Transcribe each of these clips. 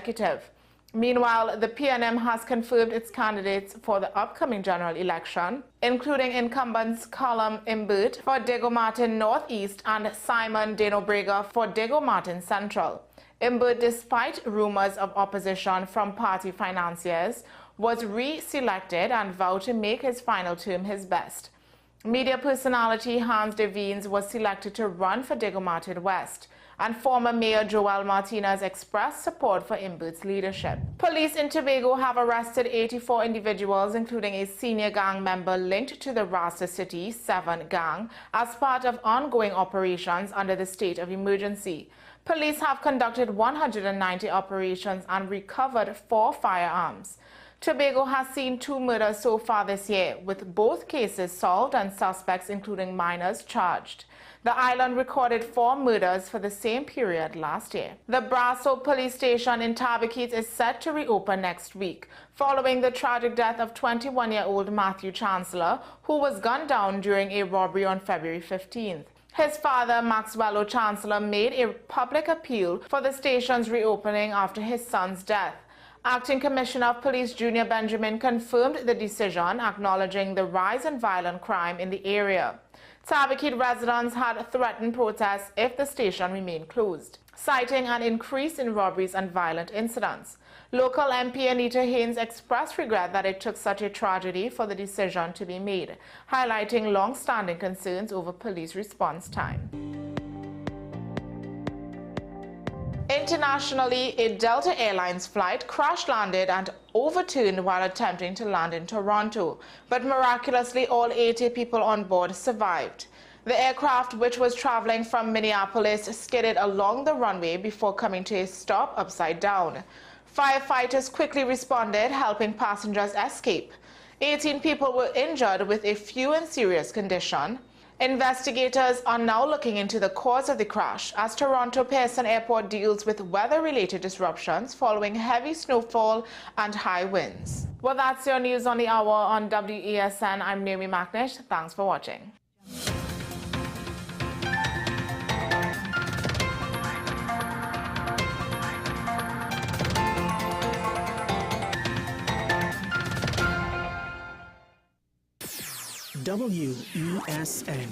executive. Meanwhile, the PNM has confirmed its candidates for the upcoming general election, including incumbents Callum Imbert for Diego Martin Northeast and Simon Denobrega for Diego Martin Central. Imbert, despite rumors of opposition from party financiers, was re-selected and vowed to make his final term his best. Media personality Hans de Veens was selected to run for Diego Martin West, and former Mayor Joel Martinez expressed support for Imbert's leadership. Police in Tobago have arrested 84 individuals, including a senior gang member linked to the Rasta City 7 gang, as part of ongoing operations under the state of emergency. Police have conducted 190 operations and recovered 4 firearms. Tobago has seen 2 murders so far this year, with both cases solved and suspects, including minors, charged. The island recorded 4 murders for the same period last year. The Brasso police station in Tabaquite is set to reopen next week, following the tragic death of 21-year-old Matthew Chancellor, who was gunned down during a robbery on February 15th. His father, Maxwell Chancellor, made a public appeal for the station's reopening after his son's death. Acting Commissioner of Police Junior Benjamin confirmed the decision, acknowledging the rise in violent crime in the area. Tabaquite residents had threatened protests if the station remained closed, citing an increase in robberies and violent incidents. Local MP Anita Haynes expressed regret that it took such a tragedy for the decision to be made, highlighting long-standing concerns over police response time. Internationally, a Delta Airlines flight crash-landed and overturned while attempting to land in Toronto, but miraculously all 80 people on board survived. The aircraft, which was traveling from Minneapolis, skidded along the runway before coming to a stop upside down. Firefighters quickly responded, helping passengers escape. 18 people were injured, with a few in serious condition. Investigators are now looking into the cause of the crash as Toronto Pearson Airport deals with weather-related disruptions following heavy snowfall and high winds. Well, that's your news on the hour on WESN. I'm Naomi McNish. Thanks for watching. WESN.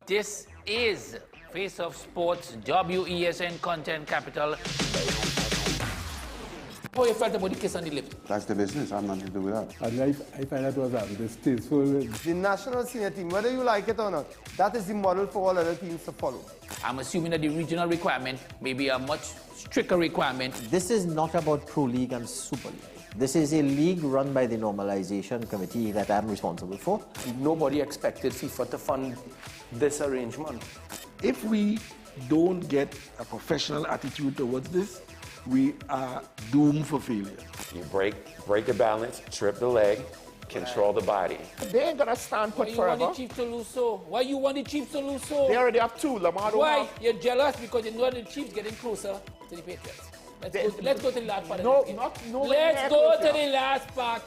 This is Face of Sports, WESN Content Capital. How you felt about the kiss on the lip? That's the business. I'm nothing to do with that. And I find that was distasteful. The national senior team, whether you like it or not, that is the model for all other teams to follow. I'm assuming that the regional requirement may be a much stricter requirement. This is not about Pro League and Super League. This is a league run by the Normalization Committee that I'm responsible for. Nobody expected FIFA to fund this arrangement. If we don't get a professional attitude towards this, we are doomed for failure. You break the balance, trip the leg, control the body. They ain't gonna stand put forever. Why you want the Chiefs to lose so? Why you want the Chiefs to lose so? They already have 2. Lamar don't Why? have. You're jealous because you know the Chiefs getting closer to the Patriots. Let's go to the last part. No, of the game. no. Let's go to the last part.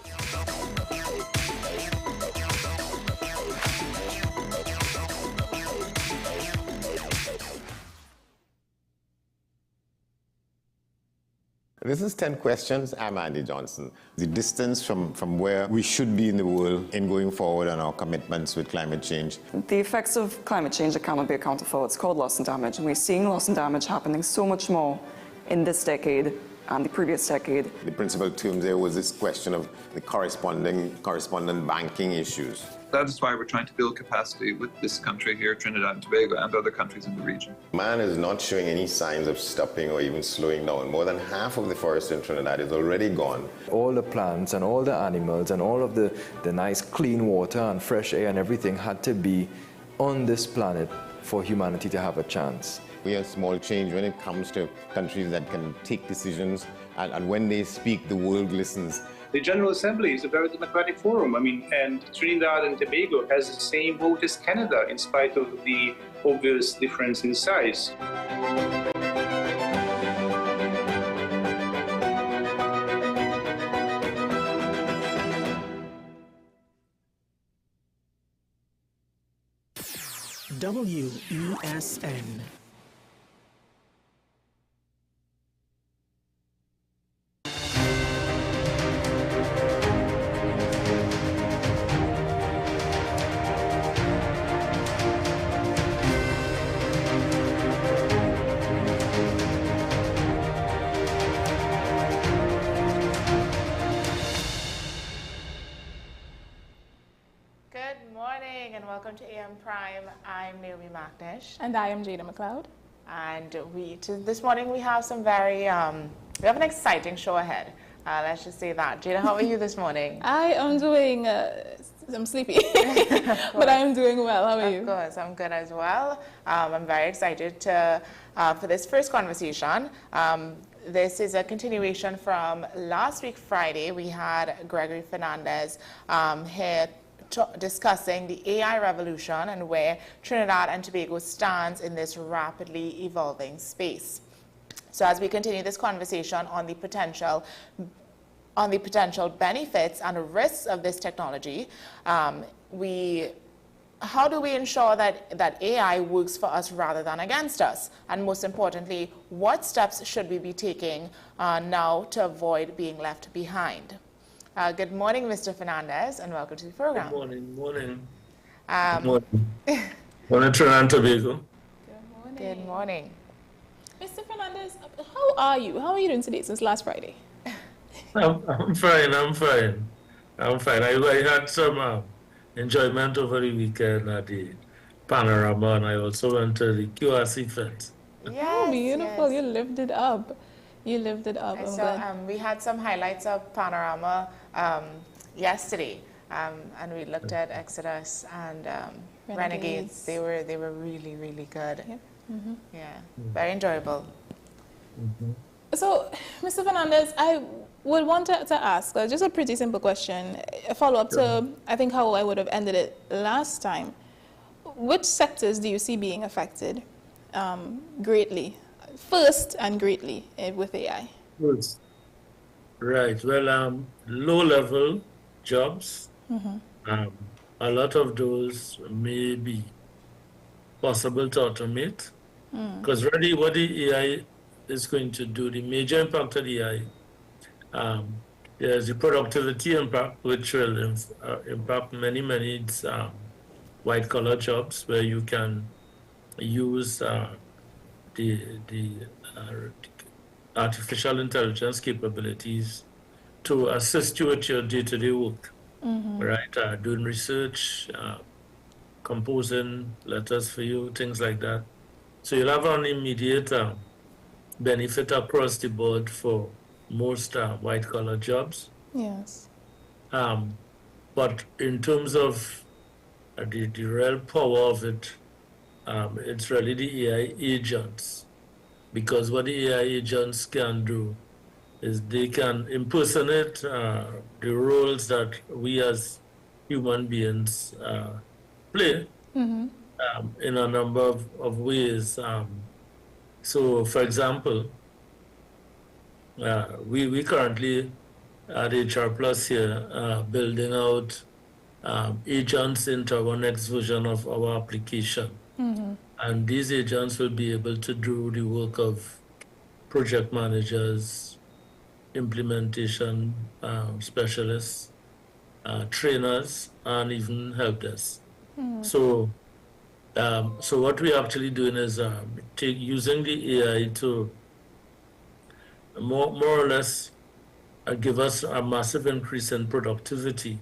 This is 10 questions. I'm Andy Johnson. The distance from where we should be in the world in going forward on our commitments with climate change. The effects of climate change that cannot be accounted for. It's called loss and damage. And we're seeing loss and damage happening so much more in this decade the previous decade. The principal term there was this question of the correspondent banking issues. That's why we're trying to build capacity with this country here, Trinidad and Tobago, and other countries in the region. Man is not showing any signs of stopping or even slowing down. More than half of the forest in Trinidad is already gone. All the plants and all the animals and all of the nice clean water and fresh air and everything had to be on this planet for humanity to have a chance. We have small change when it comes to countries that can take decisions, and when they speak, the world listens. The General Assembly is a very democratic forum. And Trinidad and Tobago has the same vote as Canada, in spite of the obvious difference in size. WESN. Welcome to AM Prime. I'm Naomi McNish. And I am Jada McLeod. And this morning we have some we have an exciting show ahead. Let's just say that. Jada, how are you this morning? I am doing, I'm sleepy, but I am doing well. How are you? Of course, I'm good as well. I'm very excited for this first conversation. This is a continuation from last week, Friday. We had Gregory Fernandez here discussing the AI revolution and where Trinidad and Tobago stands in this rapidly evolving space. So as we continue this conversation on the potential benefits and risks of this technology, how do we ensure that AI works for us rather than against us? And most importantly, what steps should we be taking now to avoid being left behind? Good morning, Mr. Fernandez, and welcome to the program. Good morning. Morning, Trinidad and Tobago. Good morning. Mr. Fernandez, how are you? How are you doing today since last Friday? I'm fine. I had some enjoyment over the weekend at the Panorama, and I also went to the QRC Fest. Oh, beautiful. Yes. You lived it up. You lived it up. We had some highlights of Panorama yesterday, and we looked at Exodus and Renegades. They were really, really good. Yep. Mm-hmm. Yeah, very enjoyable. Mm-hmm. So, Mr. Fernandez, I would want to ask just a pretty simple question, a follow-up to, I think, how I would have ended it last time. Which sectors do you see being affected greatly? First and greatly with AI. First. Right. Well, low-level jobs, a lot of those may be possible to automate. Because really what the AI is going to do, the major impact of the AI, there's the productivity impact, which will impact many white-collar jobs where you can use the artificial intelligence capabilities to assist you with your day-to-day work, right? Doing research, composing letters for you, things like that. So you'll have an immediate benefit across the board for most white-collar jobs. Yes. But in terms of the real power of it, it's really the AI agents, because what the AI agents can do is they can impersonate the roles that we as human beings play in a number of ways. So, for example, we currently at HR Plus here building out agents into our next version of our application. And these agents will be able to do the work of project managers, implementation specialists, trainers, and even help desk. So what we're actually doing is using the AI to more or less give us a massive increase in productivity,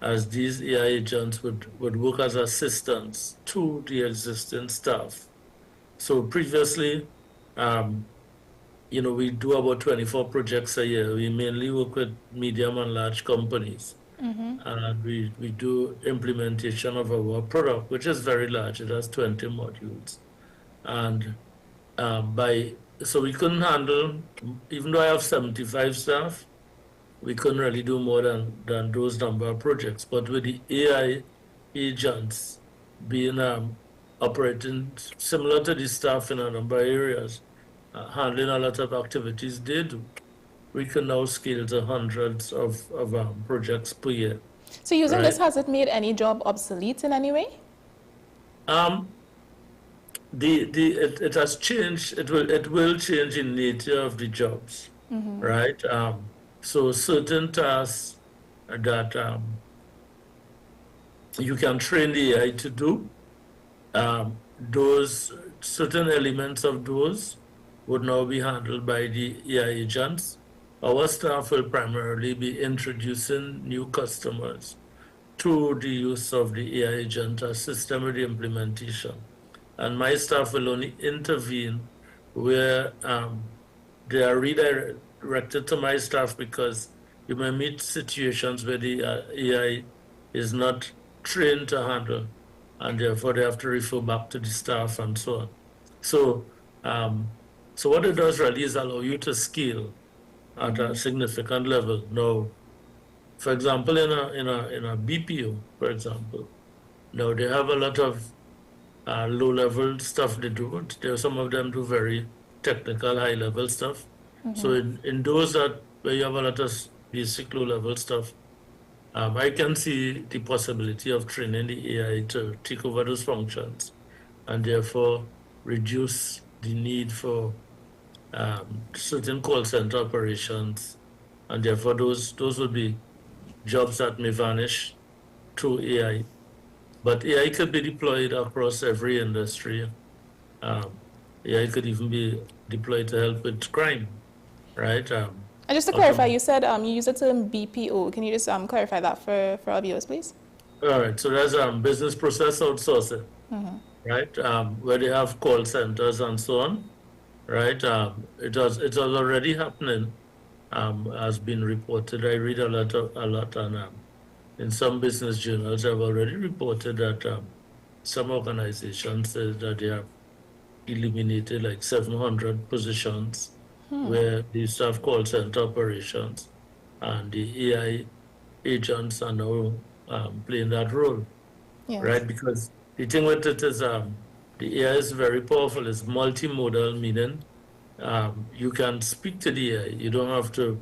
as these AI agents would work as assistants to the existing staff. So previously, we do about 24 projects a year. We mainly work with medium and large companies. And we do implementation of our product, which is very large. It has 20 modules. And so we couldn't handle, even though I have 75 staff, we couldn't really do more than those number of projects. But with the AI agents being operating similar to the staff in a number of areas, handling a lot of activities they do, we can now scale to hundreds of projects per year. So using this, has it made any job obsolete in any way? It has changed. It will change in nature of the jobs, right? So certain tasks that you can train the AI to do, those certain elements of those would now be handled by the AI agents. Our staff will primarily be introducing new customers to the use of the AI agent as system with the implementation. And my staff will only intervene where they are redirected to my staff, because you may meet situations where the AI is not trained to handle, and therefore they have to refer back to the staff and so on. So what it does really is allow you to scale at a significant level. Now, for example, in a BPO, for example, now they have a lot of low-level stuff they do. Some of them do very technical, high-level stuff. So in those where you have a lot of basic low-level stuff, I can see the possibility of training the AI to take over those functions, and therefore reduce the need for certain call center operations, and therefore those would be jobs that may vanish through AI. But AI could be deployed across every industry. AI could even be deployed to help with crime, right? And just to clarify, you said you use the term BPO. Can you just clarify that for our viewers, please? All right, so there's business process outsourcing, right? Where they have call centers and so on, right? It was already happening, has been reported. I read a lot, and in some business journals, I've already reported that some organizations said that they have eliminated like 700 positions where they used to have call center operations, and the AI agents are now playing that role, right? Because the thing with it is the AI is very powerful. It's multimodal, meaning you can speak to the AI. You don't have to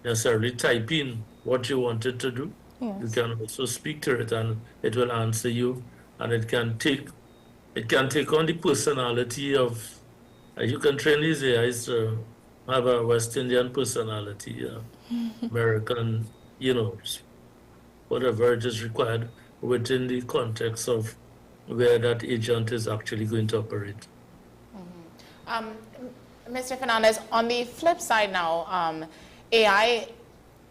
necessarily type in what you want it to do. You can also speak to it, and it will answer you, and it can take on the personality of. You can train these AIs to have a West Indian personality, American, whatever it is required within the context of where that agent is actually going to operate. Mr. Fernandez, on the flip side now, AI,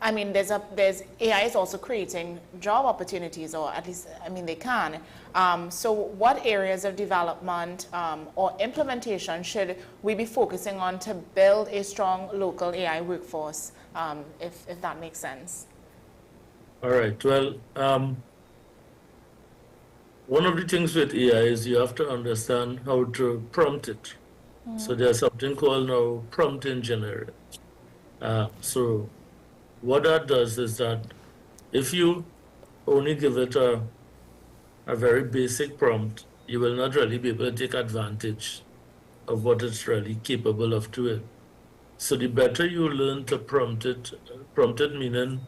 I mean, there's AI is also creating job opportunities, or at least, I mean, they can. So what areas of development or implementation should we be focusing on to build a strong local AI workforce, if that makes sense? All right, well, one of the things with AI is you have to understand how to prompt it. So there's something called now prompt engineering. So what that does is that if you only give it a very basic prompt, you will not really be able to take advantage of what it's really capable of doing. So the better you learn to prompt it meaning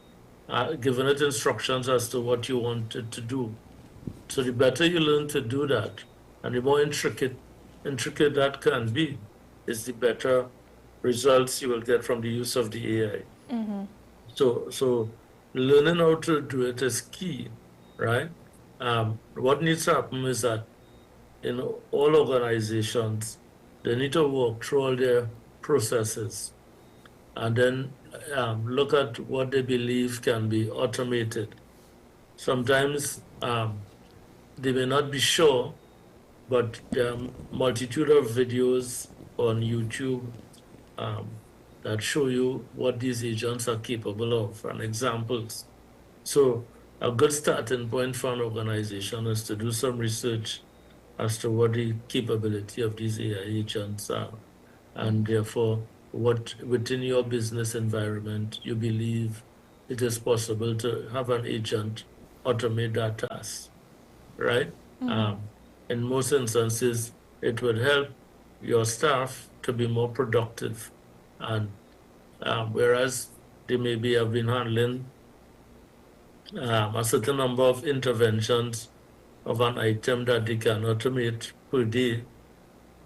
giving it instructions as to what you want it to do. So the better you learn to do that, and the more intricate that can be, is the better results you will get from the use of the AI. So learning how to do it is key, right? What needs to happen is that in all organizations, they need to walk through all their processes and then look at what they believe can be automated. Sometimes they may not be sure, but there are multitude of videos on YouTube that show you what these agents are capable of and examples. So a good starting point for an organization is to do some research as to what the capability of these AI agents are, and therefore what within your business environment you believe it is possible to have an agent automate that task, right? In most instances, it would help your staff to be more productive, and whereas they maybe have been handling a certain number of interventions of an item that they can automate per day,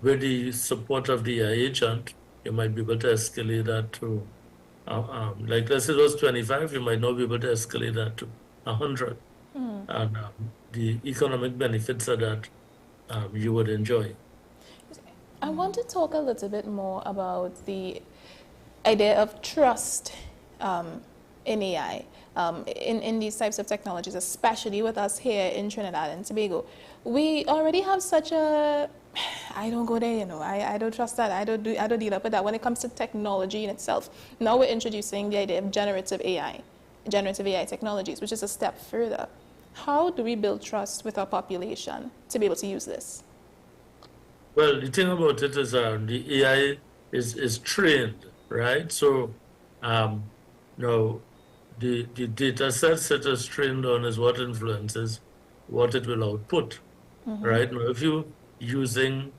with the support of the AI agent, you might be able to escalate that to, like let's say it was 25, you might not be able to escalate that to 100. And the economic benefits of that you would enjoy. I want to talk a little bit more about the idea of trust in AI, in these types of technologies, especially with us here in Trinidad and Tobago. We already have such a, I don't go there, you know, I don't trust that, I don't deal up with that when it comes to technology in itself. Now we're introducing the idea of generative AI technologies, which is a step further. How do we build trust with our population to be able to use this? Well, the thing about it is the AI is trained, right? So now the data sets that is trained on is what influences what it will output, right? Now, if you're using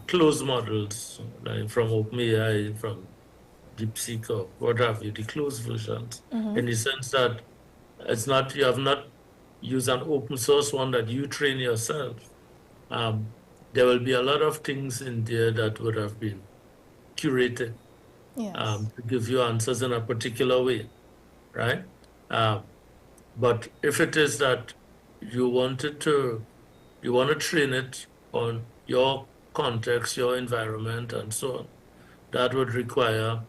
closed models, like from OpenAI, from DeepSeek, or what have you, the closed versions, in the sense that it's not, you have not used an open source one that you train yourself. There will be a lot of things in there that would have been curated to give you answers in a particular way, right? But if it is that you want to train it on your context, your environment, and so on, that would require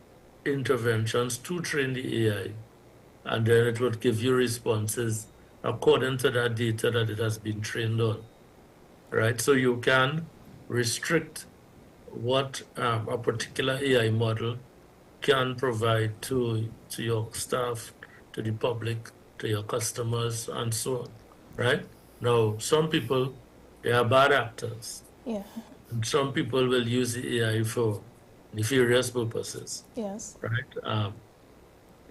interventions to train the AI, and then it would give you responses according to that data that it has been trained on, right? So you can restrict what a particular AI model can provide to your staff, to the public, to your customers, and so on, right? Now, some people, they are bad actors. Yeah. And some people will use the AI for nefarious purposes. Yes. Right?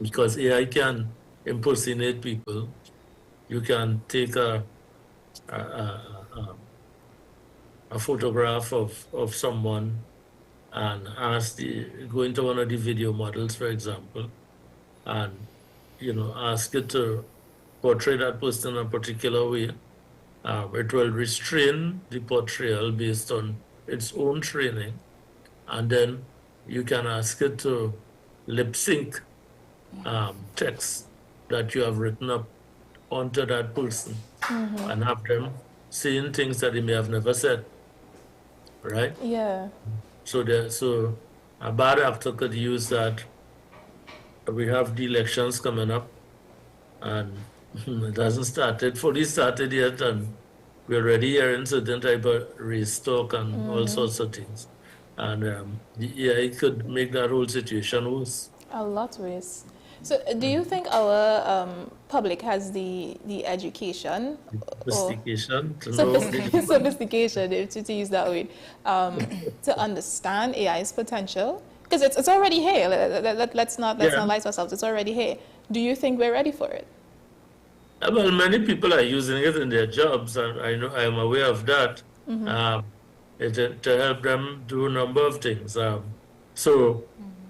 Because AI can impersonate people. You can take a photograph of someone and go into one of the video models, for example, and ask it to portray that person in a particular way. It will restrain the portrayal based on its own training, and then you can ask it to lip sync text that you have written up onto that person and have them saying things that they may have never said, right? Yeah. So a bad actor could use that. We have the elections coming up, and it hasn't fully started yet, and we're already hearing certain type of race talk and all sorts of things. And the AI could make that whole situation worse. A lot worse. So do you think our public has the education? Sophistication. Sophistication, to use that word, to understand AI's potential? Because it's already here. Let's not lie to ourselves. It's already here. Do you think we're ready for it? Well, many people are using it in their jobs, and I am aware of that. To help them do a number of things.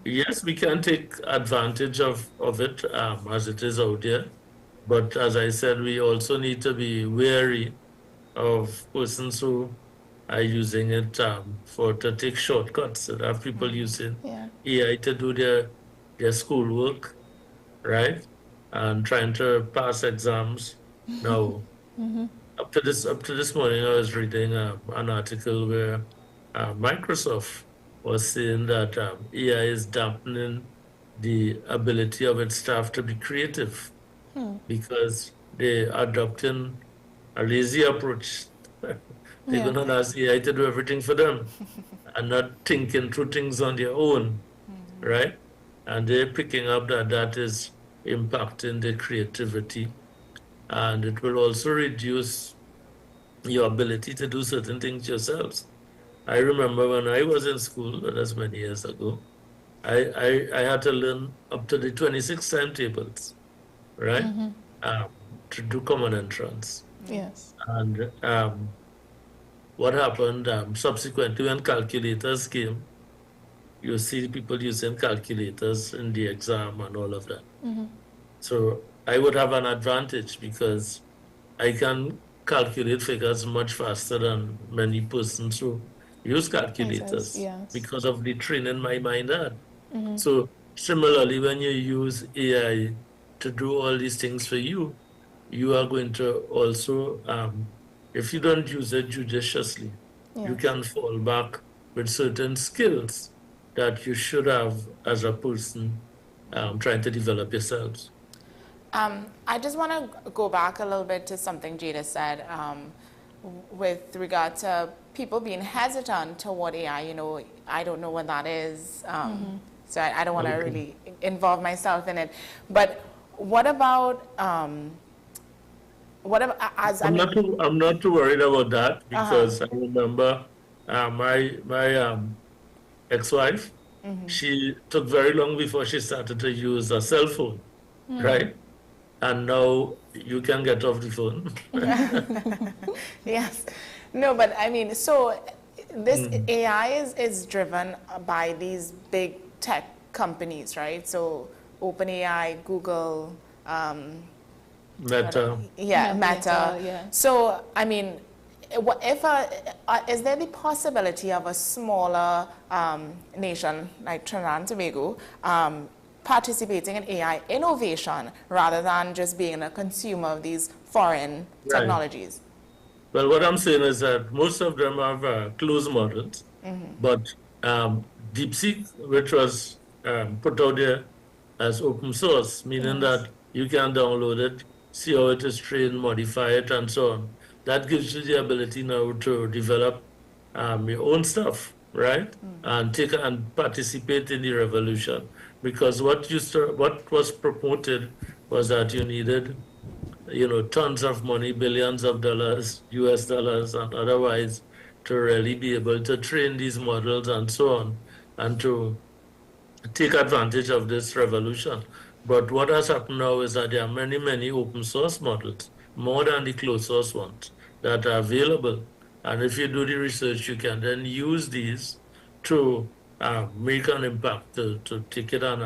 Yes, we can take advantage of it as it is out there. But as I said, we also need to be wary of persons who are using it to take shortcuts. There are people using AI to do their schoolwork, right? And trying to pass exams. Now, up to this morning, I was reading an article where Microsoft was saying that AI is dampening the ability of its staff to be creative because they're adopting a lazy approach. They're going to ask AI to do everything for them and not thinking through things on their own, right? And they're picking up that that is impacting their creativity. And it will also reduce your ability to do certain things yourselves. I remember when I was in school, that's many years ago, I had to learn up to the 26 timetables, right? To do common entrance. Yes. And what happened subsequently when calculators came, you see people using calculators in the exam and all of that. So I would have an advantage because I can calculate figures much faster than many persons who use calculators because of the training my mind had. So similarly, when you use AI to do all these things for you, you are going to also, if you don't use it judiciously, you can fall back with certain skills that you should have as a person trying to develop yourselves. I just want to go back a little bit to something Jada said with regard to people being hesitant toward AI. You know, I don't know what that is, so I don't want to really involve myself in it. But what about I'm not too worried about that because I remember my ex-wife. She took very long before she started to use a cell phone, right? And now you can get off the phone. Yes. No, but I mean, so this AI is driven by these big tech companies, right? So OpenAI, Google, Meta. Meta. Yeah. So, I mean, if is there the possibility of a smaller nation like Trinidad and Tobago participating in AI innovation rather than just being a consumer of these foreign technologies? Well, what I'm saying is that most of them have closed models, but DeepSeek, which was put out there as open source, meaning that you can download it, see how it is trained, modify it, and so on. That gives you the ability now to develop your own stuff, right? And take and participate in the revolution. Because what was promoted was that you needed, tons of money, billions of dollars, US dollars, and otherwise, to really be able to train these models and so on, and to take advantage of this revolution. But what has happened now is that there are many, many open source models, more than the closed source ones, that are available. And if you do the research, you can then use these to make an impact, to take it and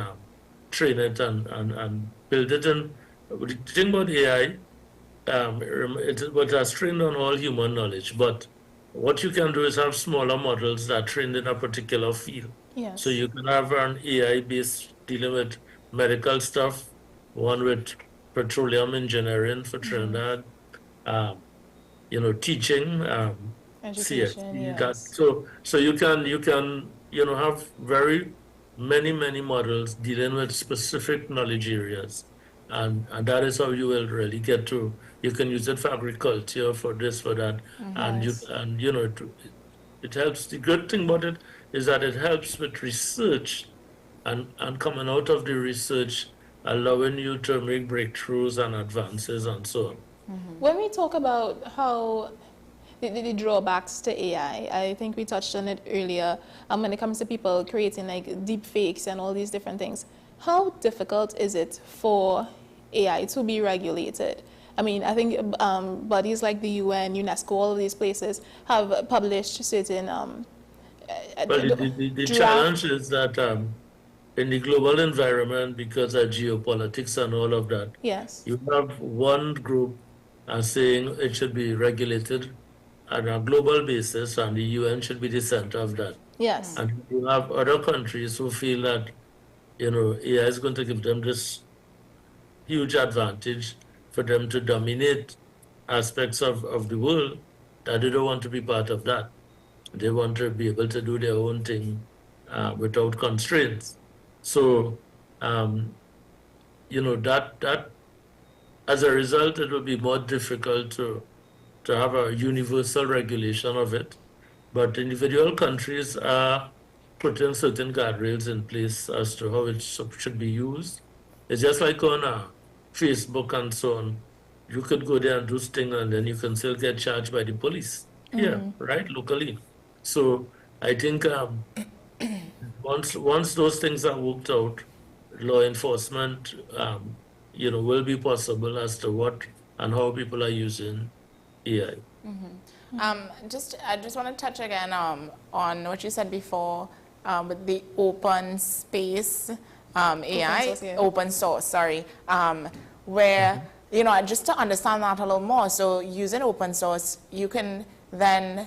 train it and build it. And the thing about AI, it has trained on all human knowledge, but what you can do is have smaller models that are trained in a particular field. Yes. So you can have an AI based dealing with medical stuff, one with petroleum engineering for Trinidad, teaching, education, yes. So you can have very many models dealing with specific knowledge areas, and that is how you will really get to. You can use it for agriculture, for this, for that, it helps. The good thing about it is that it helps with research, and coming out of the research, allowing you to make breakthroughs and advances and so on. When we talk about how the drawbacks to AI, I think we touched on it earlier, when it comes to people creating like deep fakes and all these different things, how difficult is it for AI to be regulated? I mean, I think bodies like the UN, UNESCO, all of these places have published certain the challenge is that in the global environment, because of geopolitics and all of that, you have one group saying it should be regulated on a global basis, and the UN should be the center of that. Yes. And you have other countries who feel that, AI is going to give them this huge advantage for them to dominate aspects of the world, that they don't want to be part of that. They want to be able to do their own thing without constraints. So, that as a result, it will be more difficult to have a universal regulation of it. But individual countries are putting certain guardrails in place as to how it should be used. It's just like on Facebook and so on. You could go there and do things, and then you can still get charged by the police here, right, locally. So I think once those things are worked out, law enforcement, will be possible as to what and how people are using AI. I just want to touch again on what you said before with the open space AI, open source, sorry, where, just to understand that a little more. So using open source, you can then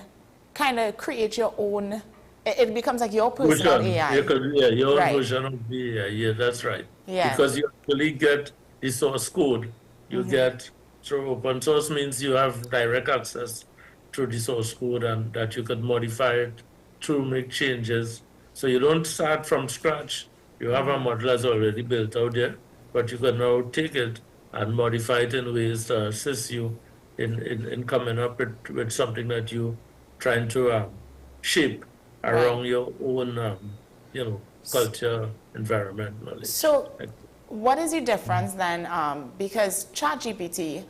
kind of create your own, it becomes like your personal AI. Your right. own version of the AI, yeah, that's right. Yeah. Because you actually get the source code. You get, through open source means you have direct access to the source code and that you could modify it to make changes. So you don't start from scratch. You have a model that's already built out there, but you can now take it and modify it in ways to assist you in coming up with something that you're trying to shape around your own, culture, environment, knowledge. So what is the difference then? Because ChatGPT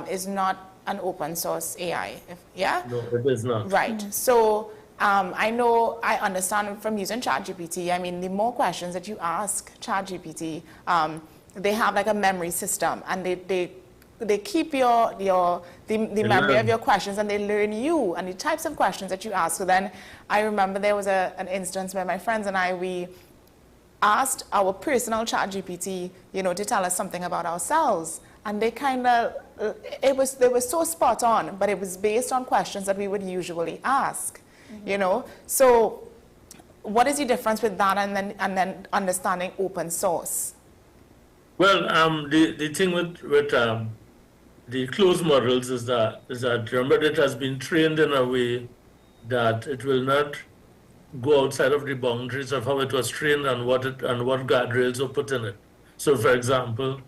is not an open source AI, yeah? No, it is not. Right. So I understand from using ChatGPT, I mean, the more questions that you ask ChatGPT, they have like a memory system, and they keep the memory of your questions, and they learn you and the types of questions that you ask. So then I remember there was an instance where my friends and I, we asked our personal ChatGPT, to tell us something about ourselves. And they they were so spot on, but it was based on questions that we would usually ask, So what is the difference with that and then understanding open source? Well, the thing with the closed models is that remember, it has been trained in a way that it will not go outside of the boundaries of how it was trained and what guardrails were put in it. So, for example,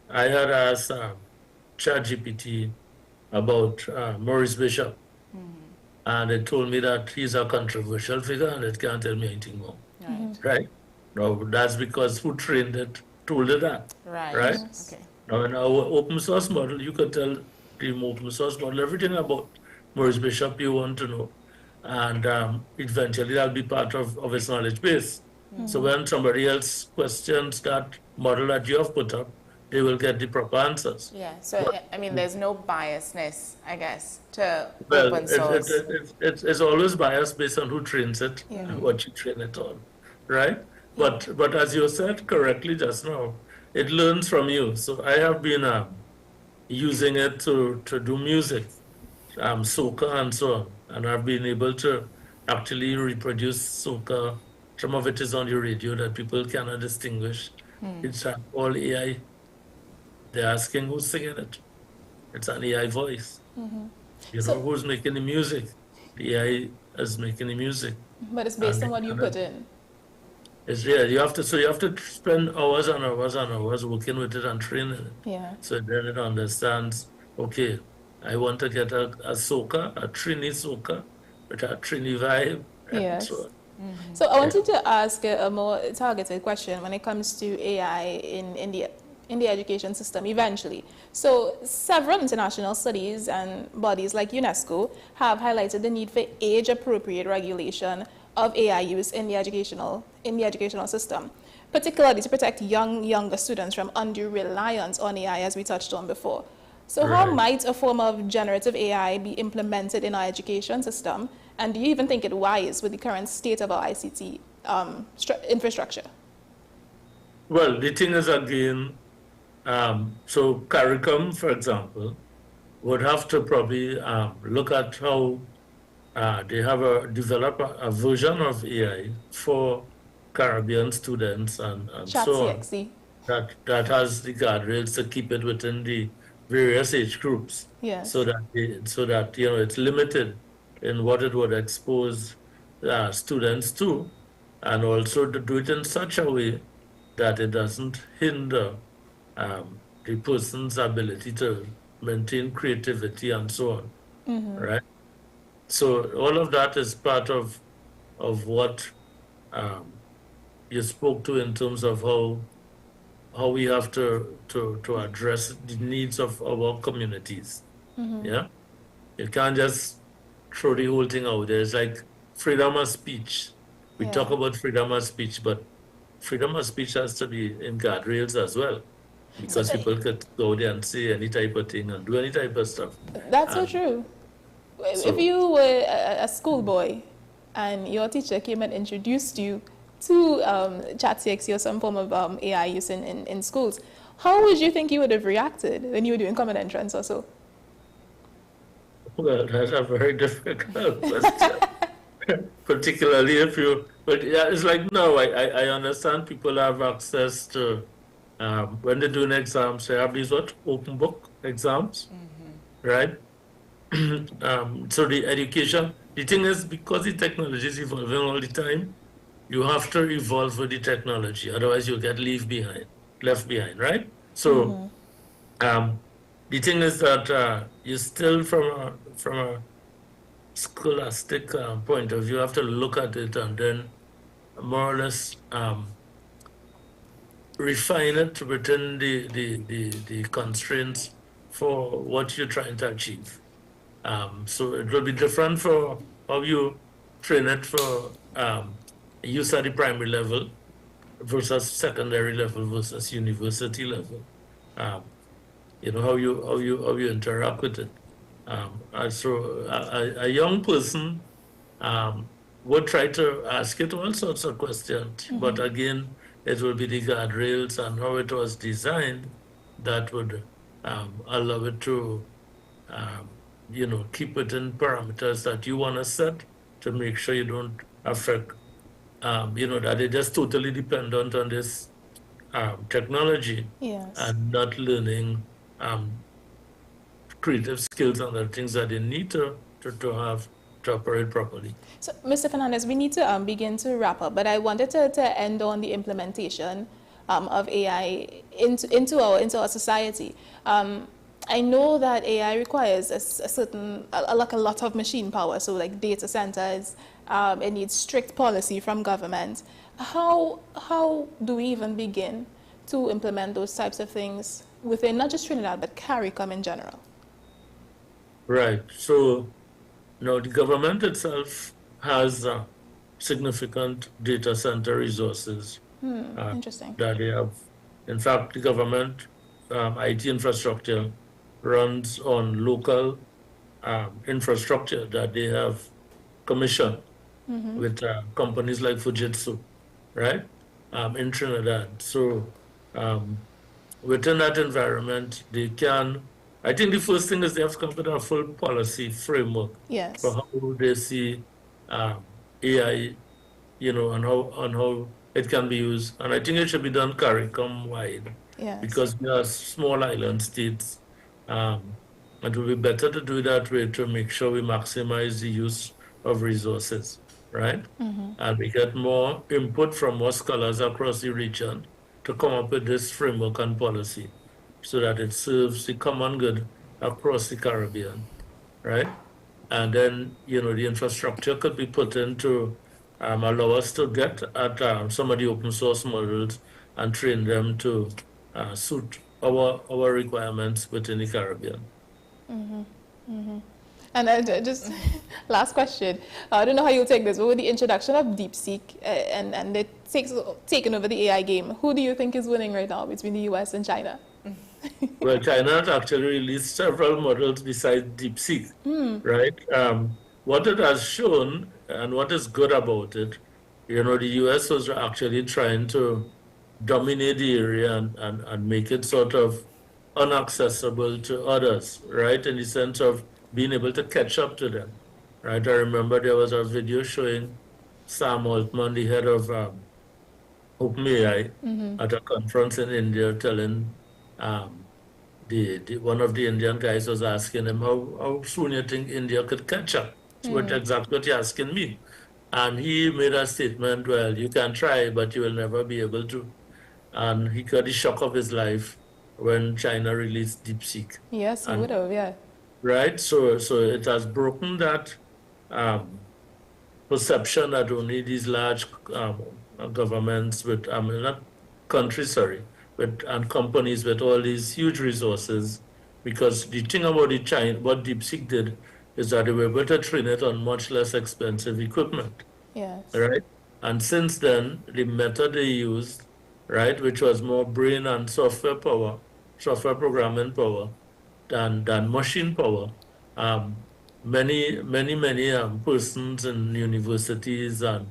I had asked ChatGPT about Maurice Bishop, and it told me that he's a controversial figure and it can't tell me anything more. Right? Now, that's because who trained it told it that. Right? Okay. Now, in our open source model, you could tell the open source model everything about Maurice Bishop you want to know. And eventually that'll be part of its knowledge base. So when somebody else questions that model that you have put up, they will get the proper answers. Yeah, so I mean, there's no biasness, I guess, to open source. It's always biased based on who trains it and what you train it on, right? But as you said correctly just now, it learns from you. So I have been using it to do music, soca and so on. And I've been able to actually reproduce soca. Some of it is on the radio that people cannot distinguish. It's all AI. They're asking who's singing it. It's an AI voice. Who's making the music? The AI is making the music. But it's based on what you put in. It's you have to spend hours and hours and hours working with it and training it. Yeah. So then it understands, okay, I want to get a soca, a Trini soca, with a Trini vibe. Yes. So on. So I wanted to ask a more targeted question when it comes to AI in the education system eventually. So several international studies and bodies like UNESCO have highlighted the need for age-appropriate regulation of AI use in the educational system, particularly to protect younger students from undue reliance on AI, as we touched on before. So how might a form of generative AI be implemented in our education system? And do you even think it wise with the current state of our ICT infrastructure? Well, the thing is, again, so CARICOM, for example, would have to probably look at how they have develop a version of AI for Caribbean students and so on. That has the guardrails to keep it within the various age groups. Yes. So that it's limited in what it would expose students to, and also to do it in such a way that it doesn't hinder the person's ability to maintain creativity and so on, right? So all of that is part of what you spoke to in terms of how we have to address the needs of our communities. Yeah, you can't just throw the whole thing out there. It's like freedom of speech. We talk about freedom of speech, but freedom of speech has to be in guardrails as well, because people could go there and say any type of thing and do any type of stuff. That's so true. If you were a schoolboy and your teacher came and introduced you to ChatCX or some form of AI use in schools, how would you think you would have reacted when you were doing common entrance or so? Well, that's a very difficult question. Particularly if you, but yeah, it's like, no, I understand people have access to, when they're doing exams, they have these open book exams, right? So the education, the thing is, because the technology is evolving all the time, you have to evolve with the technology, otherwise you'll get left behind, right? So the thing is that you still, from a scholastic point of view, you have to look at it and then more or less refine it within the constraints for what you're trying to achieve. So it will be different for how you train it for use at the primary level versus secondary level versus university level. You know, how you interact with it. So a young person would try to ask it all sorts of questions, but again, it will be the guardrails and how it was designed that would allow it to, you know, keep it in parameters that you want to set to make sure you don't affect, you know, that they're just totally dependent on this technology and not learning creative skills and the things that they need to have to operate properly. So, Mr. Fernandez, we need to begin to wrap up, but I wanted to end on the implementation of AI into our society. I know that AI requires a lot of machine power, so like data centers, it needs strict policy from government. How do we even begin to implement those types of things within not just Trinidad, but CARICOM in general? Right. So now the government itself has significant data center resources. Interesting. That they have. In fact, the government IT infrastructure runs on local infrastructure that they have commissioned with companies like Fujitsu, right, in Trinidad. So within that environment, they can, I think the first thing is they have to come up with a full policy framework for how they see AI, you know, and how it can be used. And I think it should be done CARICOM wide because we are small island states. It will be better to do that way to make sure we maximize the use of resources, right? And we get more input from more scholars across the region to come up with this framework and policy so that it serves the common good across the Caribbean, right? And then, you know, the infrastructure could be put in to allow us to get at some of the open source models and train them to suit our requirements within the Caribbean. And just last question. I don't know how you'll take this, but with the introduction of DeepSeek and it taking over the AI game, who do you think is winning right now between the US and China? Well, China has actually released several models besides DeepSeek, right? What it has shown and what is good about it, you know, the US was actually trying to dominate the area and make it sort of unaccessible to others, right? In the sense of being able to catch up to them, right? I remember there was a video showing Sam Altman, the head of OpenAI, at a conference in India, telling one of the Indian guys was asking him how soon you think India could catch up. So what exactly what you're asking me. And he made a statement, well, you can try, but you will never be able to. And he got the shock of his life when China released DeepSeek. Yes, he would have, yeah. Right? So it has broken that perception that only these large governments with, not countries, sorry, and companies with all these huge resources, because the thing about what DeepSeek did is that they were able to train it on much less expensive equipment. Yes. Right? And since then, the method they used, right, which was more brain and software programming power than machine power, many persons in universities and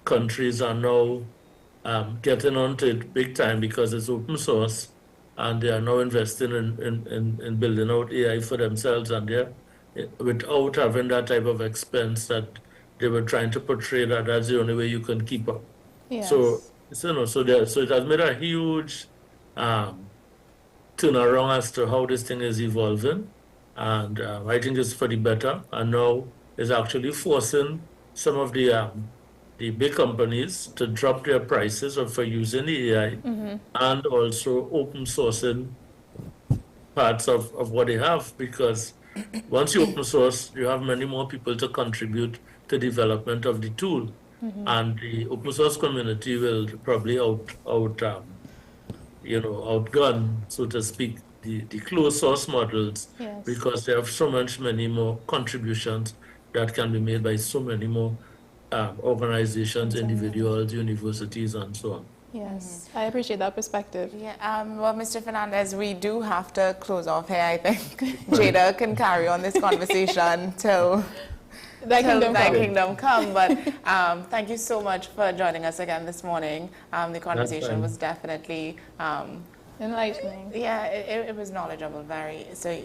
countries are now getting onto it big time because it's open source, and they are now investing in building out AI for themselves, and they're without having that type of expense that they were trying to portray that that's the only way you can keep up. Yes. So it has made a huge turnaround as to how this thing is evolving, and I think it's for the better. And now it's actually forcing some of the big companies to drop their prices for using the AI, and also open sourcing parts of what they have, because once you open source, you have many more people to contribute to development of the tool, and the open source community will probably outgun, so to speak, the closed source models, because they have so many more contributions that can be made by so many more organizations, individuals, universities, and so on. Yes, I appreciate that perspective. Yeah, well, Mr. Fernandez, we do have to close off here. I think Jada can carry on this conversation till Thy kingdom come. But thank you so much for joining us again this morning. The conversation was definitely enlightening. Yeah, it was knowledgeable, very. So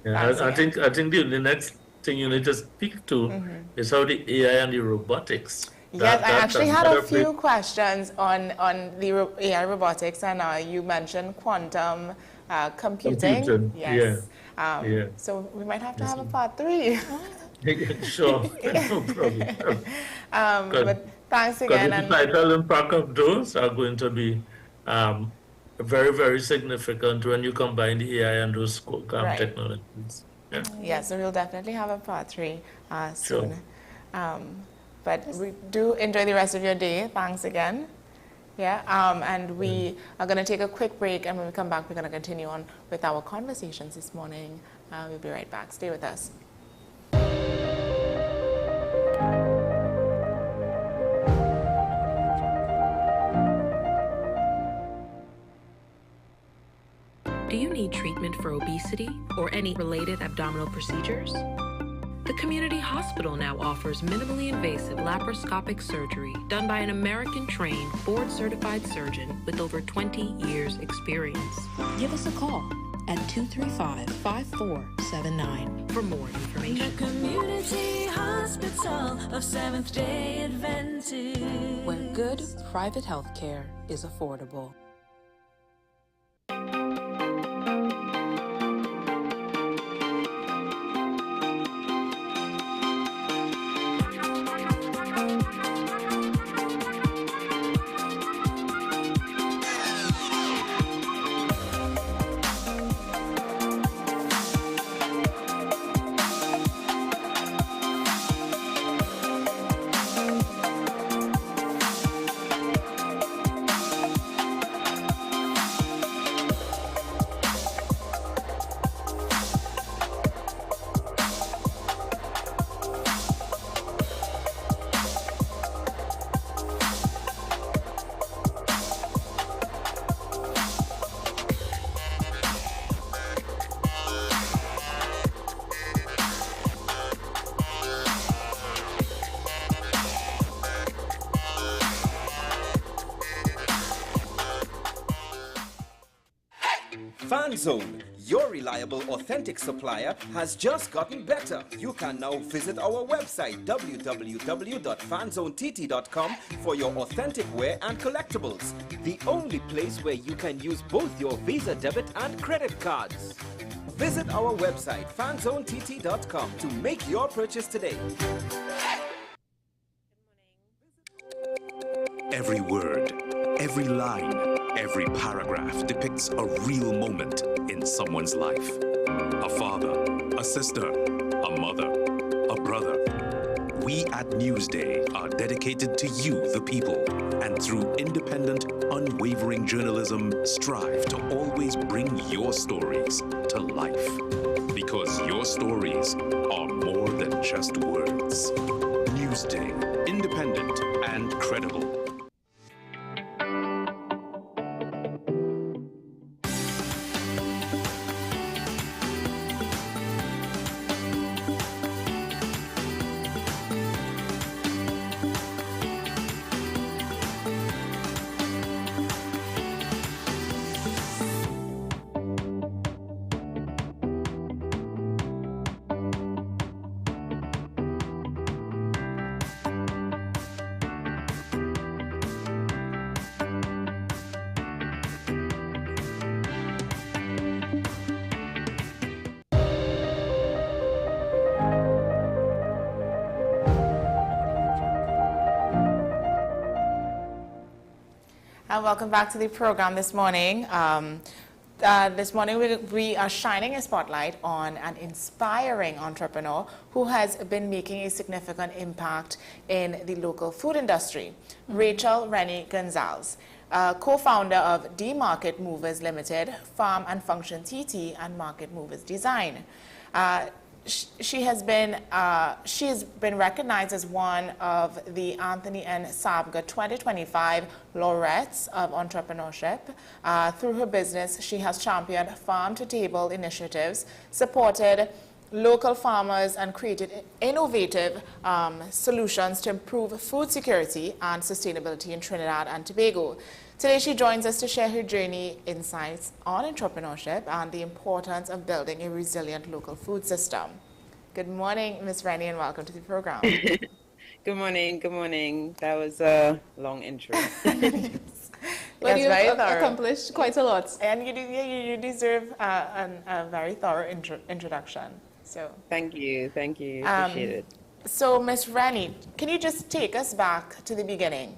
yeah, I think the next thing you need to speak to is how the AI and the robotics. Yes, I actually had a few questions on the AI robotics, and you mentioned quantum computing. Yes. Yeah. So we might have to have a part 3. Sure, no problem. But thanks again. And the title and pack of those are going to be very, very significant when you combine the AI and those technologies. Yeah. Yeah, so we'll definitely have a part 3 soon. Sure. But we do enjoy the rest of your day. Thanks again. Yeah, and we are going to take a quick break, and when we come back, we're going to continue on with our conversations this morning. We'll be right back. Stay with us. Do you need treatment for obesity or any related abdominal procedures? The community hospital now offers minimally invasive laparoscopic surgery done by an American-trained, board-certified surgeon with over 20 years' experience. Give us a call at 235-5479 for more information. The Community Hospital of Seventh-day Adventist, where good private health care is affordable. FanZone, your reliable, authentic supplier, has just gotten better. You can now visit our website www.fanzonett.com for your authentic wear and collectibles. The only place where you can use both your Visa debit and credit cards. Visit our website fanzonett.com to make your purchase today. Every word, every line, every paragraph depicts a real moment in someone's life. A father, a sister, a mother, a brother. We at Newsday are dedicated to you, the people, and through independent, unwavering journalism, strive to always bring your stories to life. Because your stories are more than just words. Newsday, independent and credible. And welcome back to the program this morning. This morning we are shining a spotlight on an inspiring entrepreneur who has been making a significant impact in the local food industry, Rachel Rennie Gonzalez, co-founder of D Market Movers Limited, Farm and Function TT, and Market Movers Design. She has been recognized as one of the Anthony N. Sabga 2025 laureates of entrepreneurship. Through her business, she has championed farm-to-table initiatives, supported local farmers, and created innovative solutions to improve food security and sustainability in Trinidad and Tobago. Today, she joins us to share her journey, insights on entrepreneurship, and the importance of building a resilient local food system. Good morning, Ms. Rennie, and welcome to the program. Good morning. Good morning. That was a long intro. Well, you've accomplished quite a lot. And you deserve a very thorough introduction. So thank you. Thank you. Appreciate it. So, Ms. Rennie, can you just take us back to the beginning?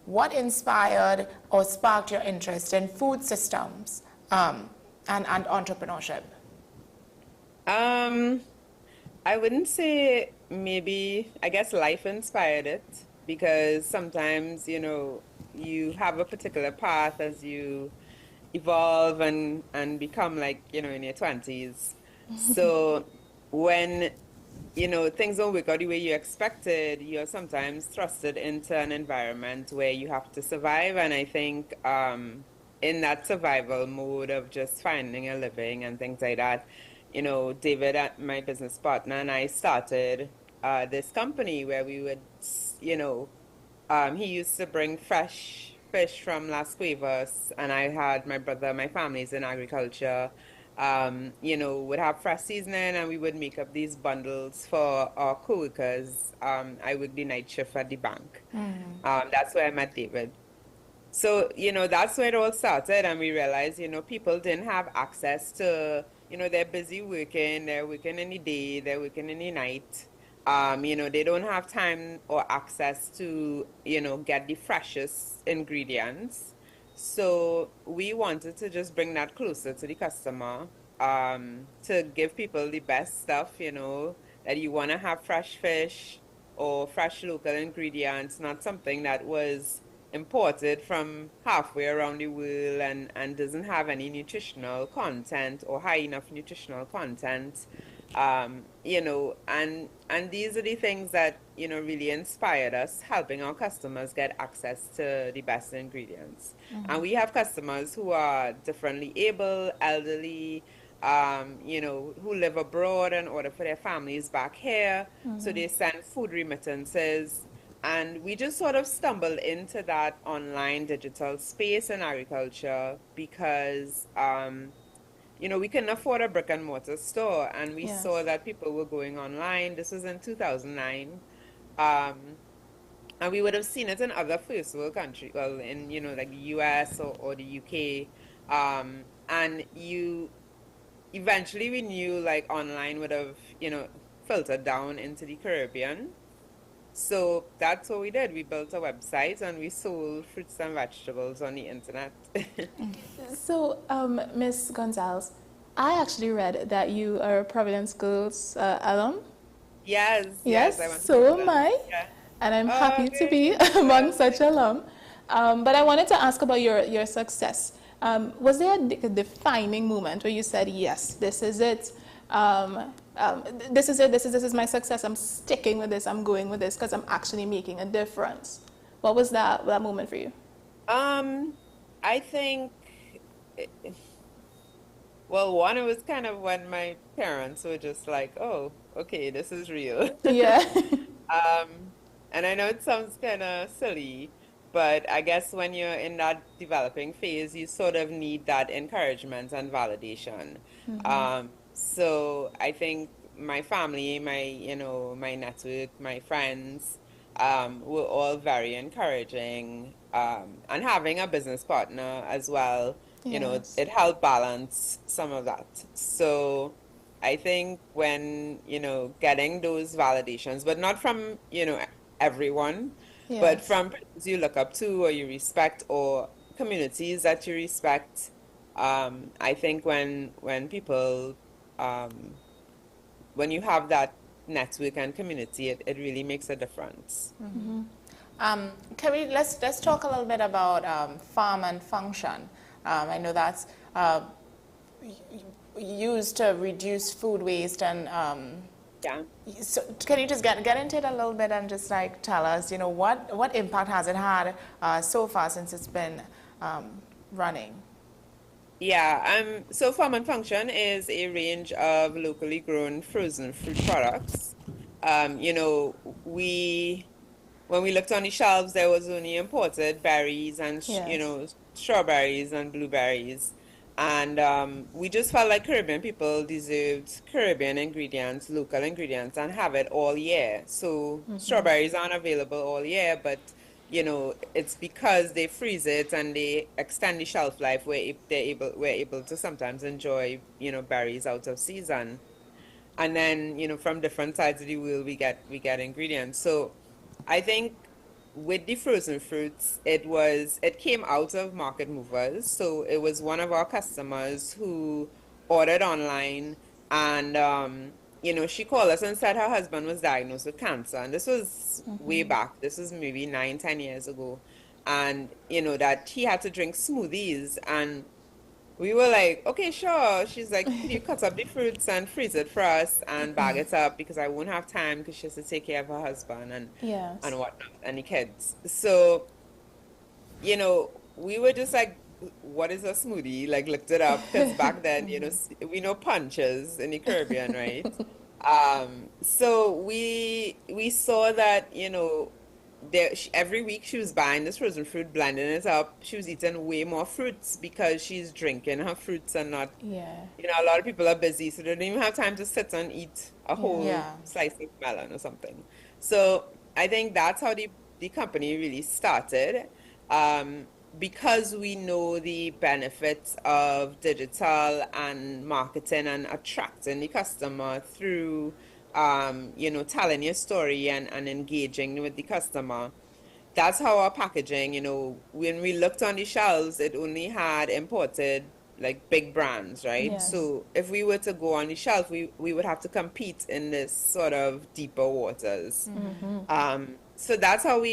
What inspired or sparked your interest in food systems and entrepreneurship? I wouldn't say maybe, I guess life inspired it, because sometimes, you have a particular path as you evolve and become like, in your 20s. So when things don't work out the way you expected, you're sometimes thrusted into an environment where you have to survive. And I think in that survival mode of just finding a living and things like that, David, my business partner, and I started this company where we would, he used to bring fresh fish from Las Cuevas, and I had my brother, my family's in agriculture. Would have fresh seasoning, and we would make up these bundles for our co-workers. I worked the night shift at the bank. That's where I met David. So, that's where it all started, and we realized, people didn't have access to, they're busy working, they're working in the day, they're working in the night. They don't have time or access to, get the freshest ingredients. So we wanted to just bring that closer to the customer, to give people the best stuff, that you want to have fresh fish or fresh local ingredients, not something that was imported from halfway around the world and doesn't have any nutritional content or high enough nutritional content. And these are the things that, really inspired us, helping our customers get access to the best ingredients. And we have customers who are differently able, elderly, who live abroad in order for their families back here. So they send food remittances. And we just sort of stumbled into that online digital space in agriculture because, we couldn't afford a brick and mortar store, and we saw that people were going online. This was in 2009. And we would have seen it in other first world countries, well, in, like the US or the UK. And eventually we knew like online would have, filtered down into the Caribbean. So that's what we did. We built a website and we sold fruits and vegetables on the internet. So, Ms. Gonzalez, I actually read that you are a Providence Girls alum. Yes. Yes, I went to so am Providence. I. Yeah. And I'm happy to be among such alum. But I wanted to ask about your success. Was there a defining moment where you said, yes, this is it? This is my success. I'm sticking with this. I'm going with this because I'm actually making a difference. What was that moment for you? I think, well, one, it was kind of when my parents were just like, oh, okay, this is real. Yeah. And I know it sounds kind of silly, but I guess when you're in that developing phase, you sort of need that encouragement and validation. So I think my family, my network, my friends, were all very encouraging. And having a business partner as well, it helped balance some of that. So I think when, getting those validations, but not from, everyone, but from persons you look up to or you respect or communities that you respect, I think when people, when you have that network and community, it really makes a difference. Can we let's talk a little bit about farm and function. I know that's used to reduce food waste and so can you just get into it a little bit and just like tell us, what impact has it had so far since it's been running? Yeah, so Farm and Function is a range of locally grown frozen fruit products. When we looked on the shelves, there was only imported berries and, strawberries and blueberries. And we just felt like Caribbean people deserved Caribbean ingredients, local ingredients, and have it all year. So strawberries aren't available all year, but it's because they freeze it and they extend the shelf life where we're able to sometimes enjoy, berries out of season. And then, from different sides of the world, we get ingredients. So I think with the frozen fruits, it came out of Market Movers. So it was one of our customers who ordered online and, she called us and said her husband was diagnosed with cancer. And this was way back. This was maybe 9-10 years ago. And, that he had to drink smoothies. And we were like, okay, sure. She's like, could you cut up the fruits and freeze it for us and bag it up because I won't have time because she has to take care of her husband and whatnot and the kids. So, we were just like, what is a smoothie? Like looked it up because back then, we know punches in the Caribbean, right? So we saw that, every week she was buying this frozen fruit, blending it up. She was eating way more fruits because she's drinking her fruits and not, a lot of people are busy, so they don't even have time to sit and eat a whole slice of melon or something. So I think that's how the company really started. Because we know the benefits of digital and marketing and attracting the customer through telling your story and engaging with the customer. That's how our packaging, when we looked on the shelves, it only had imported like big brands, right? Yes. So if we were to go on the shelf, we would have to compete in this sort of deeper waters. So that's how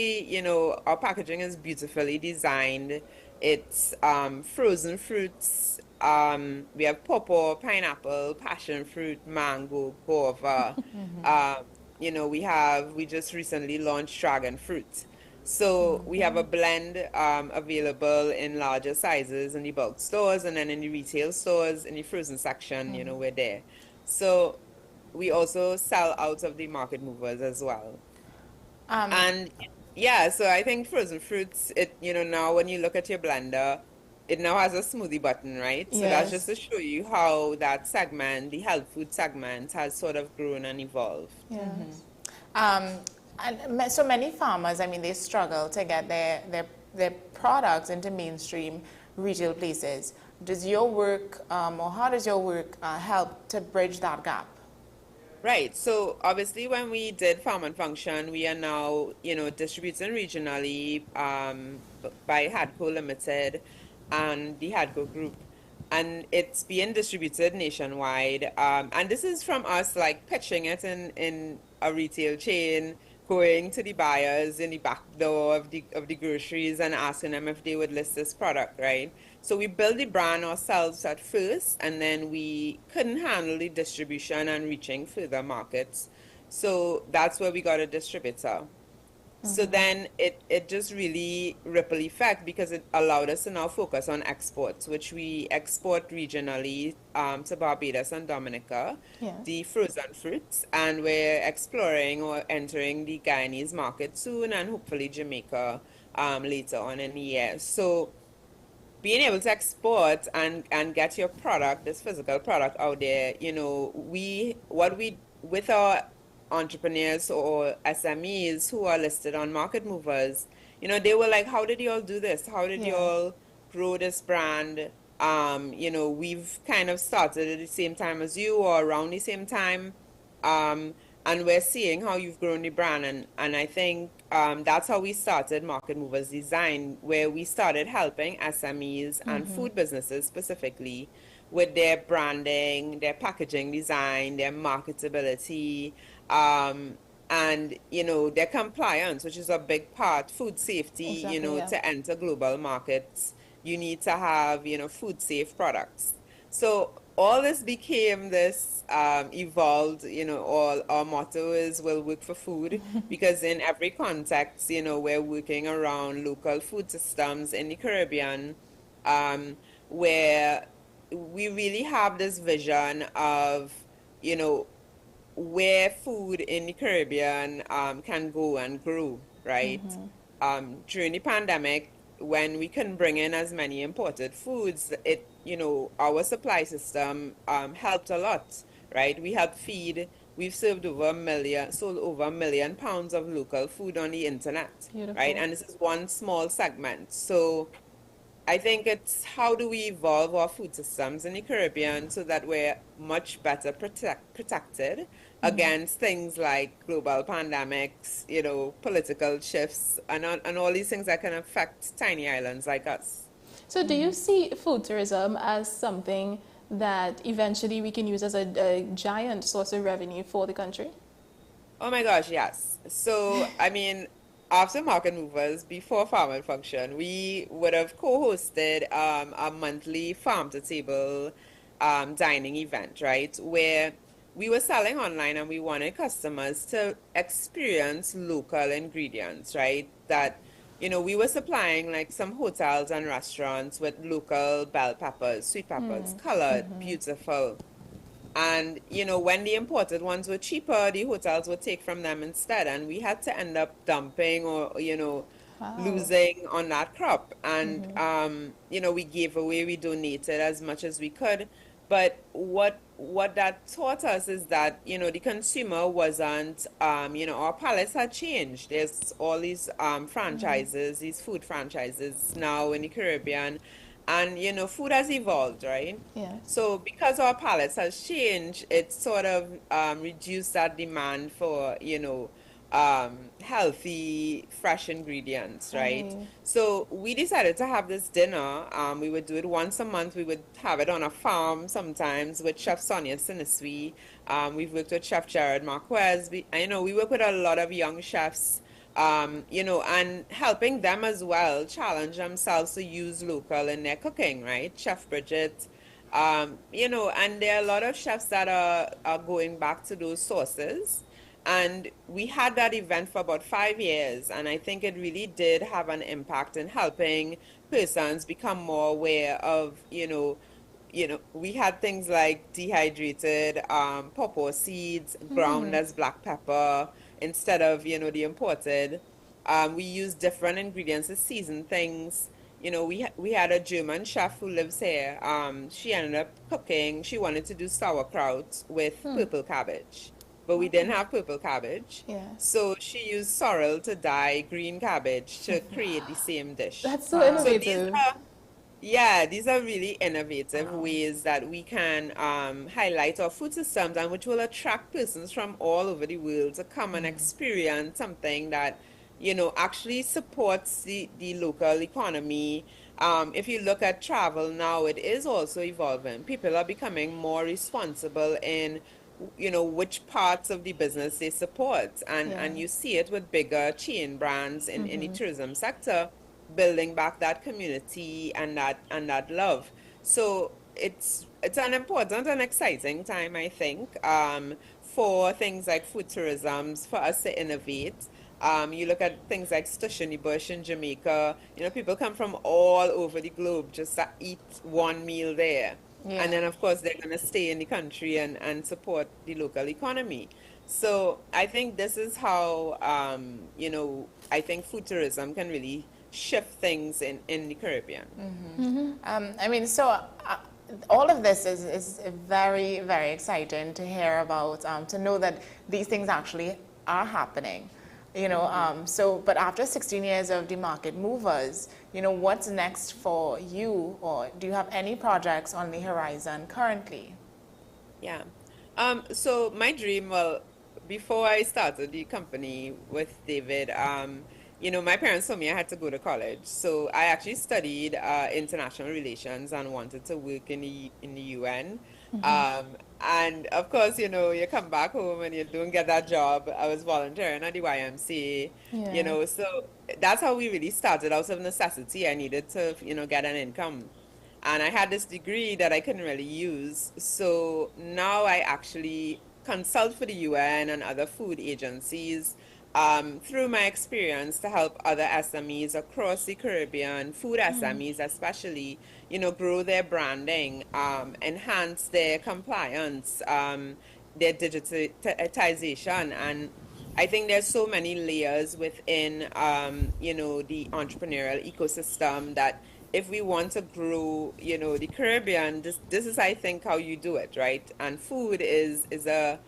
our packaging is beautifully designed. It's frozen fruits. We have pawpaw, pineapple, passion fruit, mango, guava. We just recently launched dragon fruit. So we have a blend available in larger sizes in the bulk stores and then in the retail stores in the frozen section, we're there. So we also sell out of the Market Movers as well. So I think frozen fruits, now when you look at your blender, it now has a smoothie button, right? So that's just to show you how that segment, the health food segment, has sort of grown and evolved. And so many farmers, they struggle to get their products into mainstream retail places. Does your work, or how does your work help to bridge that gap? Right. So obviously, when we did Farm and Function, we are now, distributing regionally by Hadco Limited and the Hadco Group, and it's being distributed nationwide. And this is from us like pitching it in a retail chain, going to the buyers in the back door of the groceries and asking them if they would list this product, right? So we built the brand ourselves at first, and then we couldn't handle the distribution and reaching further markets. So that's where we got a distributor. So then it just really ripple effect, because it allowed us to now focus on exports, which we export regionally to Barbados and Dominica, the frozen fruits, and we're exploring or entering the Guyanese market soon, and hopefully Jamaica later on in the year. So being able to export and get your product, this physical product out there, with our entrepreneurs or SMEs who are listed on Market Movers, they were like, how did you all do this? How did you all grow this brand? We've kind of started at the same time as you, or around the same time. And we're seeing how you've grown the brand. And I think that's how we started Market Movers Design, where we started helping SMEs and food businesses specifically with their branding, their packaging design, their marketability, and their compliance, which is a big part. Food safety, to enter global markets, you need to have food safe products. So all this became this evolved, all our motto is we'll work for food, because in every context, we're working around local food systems in the Caribbean, where we really have this vision of, where food in the Caribbean can go and grow, right? During the pandemic, when we couldn't bring in as many imported foods, our supply system helped a lot, right? We helped feed. We've sold over 1 million pounds of local food on the internet, right? And this is one small segment. So I think it's how do we evolve our food systems in the Caribbean so that we're much better protected against things like global pandemics, political shifts, and all these things that can affect tiny islands like us. So do you see food tourism as something that eventually we can use as a giant source of revenue for the country? Oh my gosh, yes. So, I mean, after Market Movers, before Farm and Function, we would have co-hosted a monthly farm-to-table dining event, right? Where we were selling online and we wanted customers to experience local ingredients, right? That, we were supplying like some hotels and restaurants with local bell peppers, sweet peppers, colored, beautiful. And, when the imported ones were cheaper, the hotels would take from them instead. And we had to end up dumping or, losing on that crop. And, we gave away, we donated as much as we could. But what that taught us is that, the consumer wasn't, our palates had changed. There's all these franchises, these food franchises now in the Caribbean. And, food has evolved, right? Yeah. So because our palates has changed, it sort of reduced that demand for, healthy, fresh ingredients, right? So we decided to have this dinner. We would do it once a month. We would have it on a farm sometimes with Chef Sonia Siniswi. We've worked with Chef Jared Marquez. We work with a lot of young chefs, and helping them as well challenge themselves to use local in their cooking, right? Chef Bridget, and there are a lot of chefs that are going back to those sources. And we had that event for about 5 years, and I think it really did have an impact in helping persons become more aware of, we had things like dehydrated pawpaw seeds, ground as black pepper, instead of, the imported. We used different ingredients to season things. We had a German chef who lives here. She ended up cooking. She wanted to do sauerkraut with purple cabbage. But we didn't have purple cabbage. Yeah. So she used sorrel to dye green cabbage to create the same dish. That's so innovative. Yeah, these are really innovative ways that we can highlight our food systems, and which will attract persons from all over the world to come and experience something that, actually supports the local economy. If you look at travel now, it is also evolving. People are becoming more responsible in which parts of the business they support, and you see it with bigger chain brands in the tourism sector, building back that community and that love. So it's an important and exciting time, I think, for things like food tourisms, for us to innovate. You look at things like Stashini Bush in Jamaica. People come from all over the globe just to eat one meal there. Yeah. And then, of course, they're going to stay in the country and support the local economy. So I think this is how, I think food tourism can really shift things in the Caribbean. I mean, so all of this is very, very exciting to hear about, to know that these things actually are happening. But after 16 years of the market movers, what's next for you, or do you have any projects on the horizon currently? Yeah. So my dream, well, before I started the company with David, my parents told me I had to go to college. So I actually studied international relations and wanted to work in the UN. And of course, you come back home and you don't get that job. I was volunteering at the YMCA, so that's how we really started. Out of necessity, I needed to, get an income. And I had this degree that I couldn't really use. So now I actually consult for the UN and other food agencies through my experience to help other SMEs across the Caribbean, food SMEs especially, grow their branding, enhance their compliance, their digitization. And I think there's so many layers within, the entrepreneurial ecosystem that if we want to grow, the Caribbean, this is, I think, how you do it, right? And food is a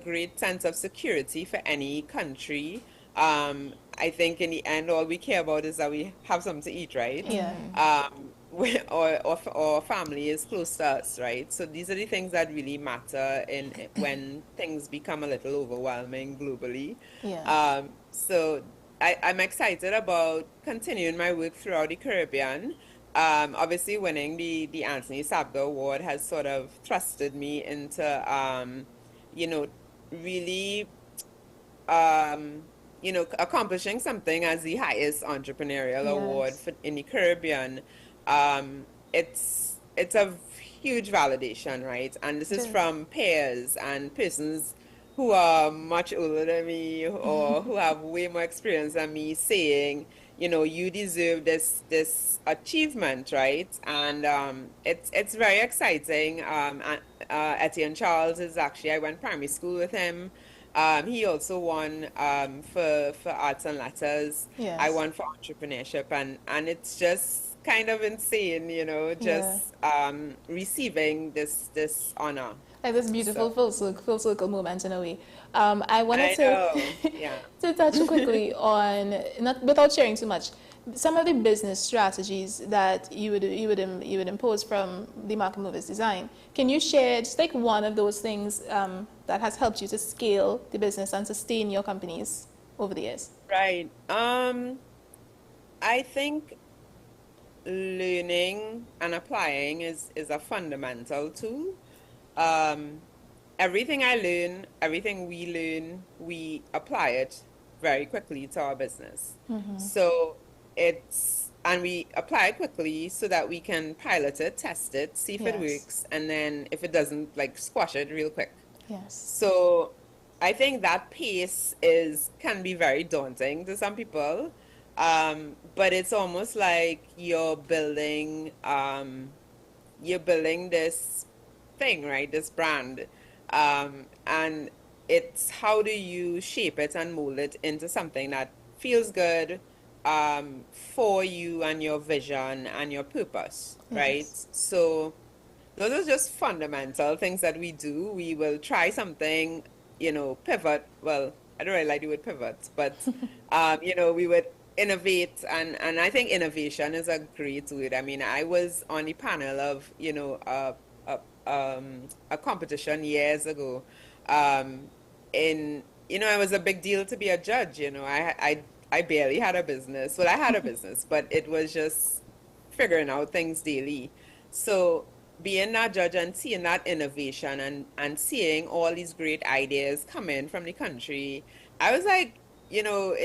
great sense of security for any country. I think in the end, all we care about is that we have something to eat, right? Yeah. Or family is close to us, right? So these are the things that really matter when things become a little overwhelming globally. Yeah. So I'm excited about continuing my work throughout the Caribbean. Obviously, winning the Anthony Sabdo Award has sort of thrusted me into, really, accomplishing something as the highest entrepreneurial award in the Caribbean. It's a huge validation, right? And this is from peers and persons who are much older than me or who have way more experience than me saying, you deserve this achievement, right? And it's very exciting. Etienne Charles is actually, I went primary school with him. He also won for arts and letters. Yes. I won for entrepreneurship, and it's just kind of insane, receiving this honor. Like this beautiful full circle moment in a way. I wanted to touch quickly on, not without sharing too much, some of the business strategies that you would impose from the market movers design. Can you share just like one of those things that has helped you to scale the business and sustain your companies over the years? Right. I think learning and applying is a fundamental tool. Everything I learn, everything we learn, we apply it very quickly to our business. So and we apply it quickly so that we can pilot it, test it, see if it works, and then if it doesn't, like squash it real quick. Yes. So I think that pace can be very daunting to some people. But it's almost like you're building this thing, right? This brand. And it's how do you shape it and mold it into something that feels good for you and your vision and your purpose, right? So those are just fundamental things that we do. We will try something, pivot. Well, I don't really like the word pivot, but, we would innovate, and I think innovation is a great word. I mean, I was on the panel of, you know, a competition years ago. You know, it was a big deal to be a judge. You know, I barely had a business. Well, I had a business, but it was just figuring out things daily. So being that judge and seeing that innovation and seeing all these great ideas come in from the country, I was like, you know,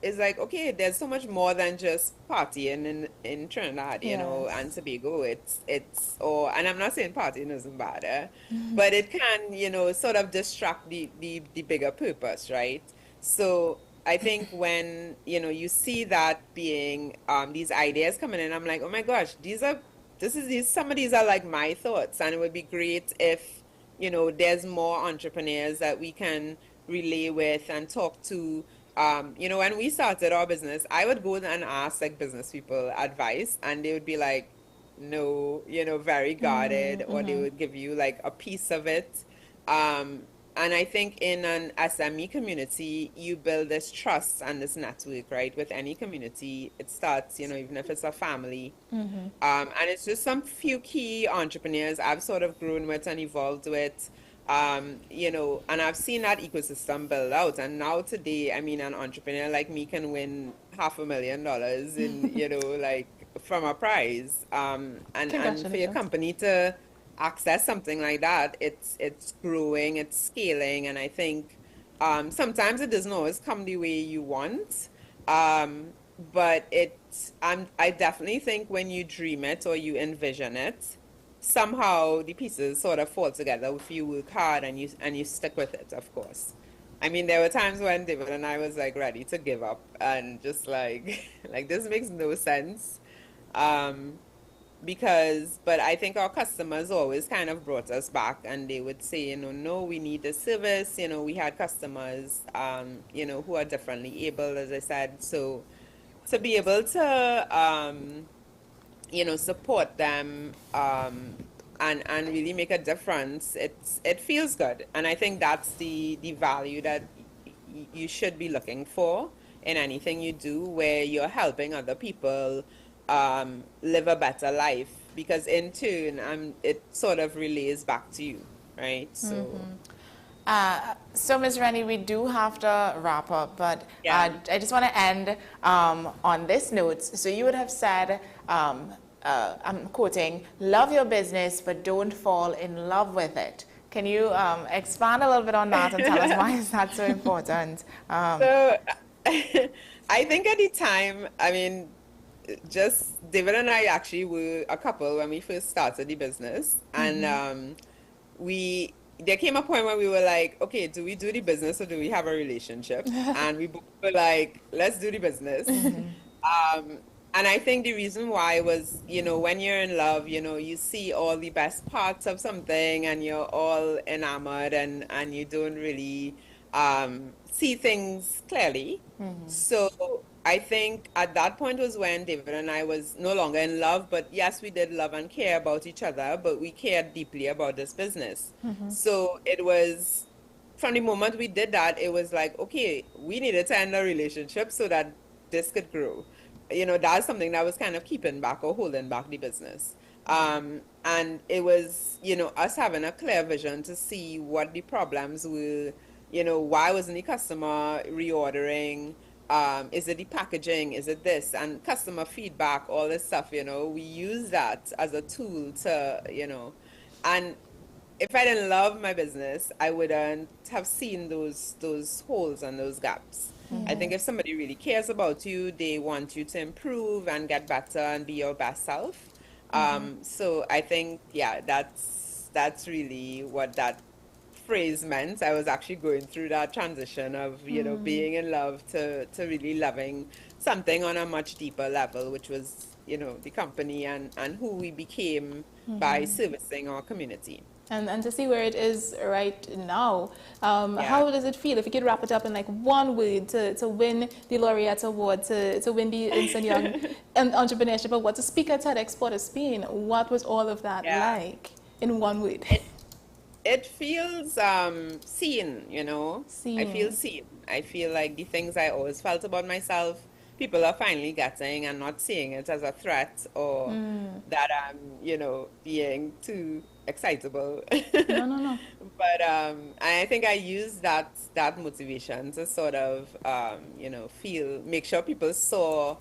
it's like, okay, there's so much more than just partying in Trinidad, you know, and Tobago. And I'm not saying partying isn't bad, but it can, you know, sort of distract the bigger purpose, right? So I think when, you know, you see that being, these ideas coming in, I'm like, oh my gosh, some of these are like my thoughts, and it would be great if, you know, there's more entrepreneurs that we can relay with and talk to. You know, when we started our business, I would go and ask like business people advice, and they would be like, no, you know, very guarded, or they would give you like a piece of it. And I think in an SME community, you build this trust and this network, right? With any community, it starts, you know, even if it's a family. And it's just some few key entrepreneurs I've sort of grown with and evolved with. You know, and I've seen that ecosystem build out. And now today, I mean, an entrepreneur like me can win $500,000 in, you know, like from a prize. And for your company to access something like that, it's growing, it's scaling. And I think sometimes it doesn't always come the way you want. But I definitely think when you dream it or you envision it, somehow the pieces sort of fall together if you work hard and you stick with it, of course. I mean, there were times when David and I was like ready to give up and just like this makes no sense. But I think our customers always kind of brought us back, and they would say, you know, no, we need the service. You know, we had customers, you know, who are differently able, as I said. So to be able to, you know, support them and really make a difference, it feels good. And I think that's the value that you should be looking for in anything you do, where you're helping other people live a better life, because in turn it sort of relays back to you, right? So so Ms. Rennie, we do have to wrap up, but I just want to end on this note. So you would have said, I'm quoting, love your business, but don't fall in love with it. Can you expand a little bit on that and tell us why is that so important? So I think at the time, I mean, just David and I actually were a couple when we first started the business, and there came a point where we were like, okay, do we do the business or do we have a relationship? And we both were like, let's do the business. And I think the reason why was, you know, when you're in love, you know, you see all the best parts of something and you're all enamored, and you don't really see things clearly. So I think at that point was when David and I was no longer in love, but yes, we did love and care about each other, but we cared deeply about this business. So it was, from the moment we did that, it was like, okay, we needed to end a relationship so that this could grow. You know, that's something that was kind of keeping back or holding back the business. And it was, you know, us having a clear vision to see what the problems were, you know, why wasn't the customer reordering? Is it the packaging? Is it this? And customer feedback, all this stuff, you know, we use that as a tool to, you know, and if I didn't love my business, I wouldn't have seen those holes and those gaps. I think if somebody really cares about you, they want you to improve and get better and be your best self. So I think, yeah, that's really what that phrase meant. I was actually going through that transition of, you know, being in love to really loving something on a much deeper level, which was, you know, the company and who we became by servicing our community. And to see where it is right now, how does it feel? If you could wrap it up in like one word to win the Laureate Award, to win the Instant Young Entrepreneurship Award, to speak at TEDx Port of Spain, what was all of that like in one word? It feels seen, you know. I feel seen. I feel like the things I always felt about myself people are finally getting and not seeing it as a threat or that I'm, you know, being too excitable. No. But I think I use that motivation to sort of, you know, make sure people saw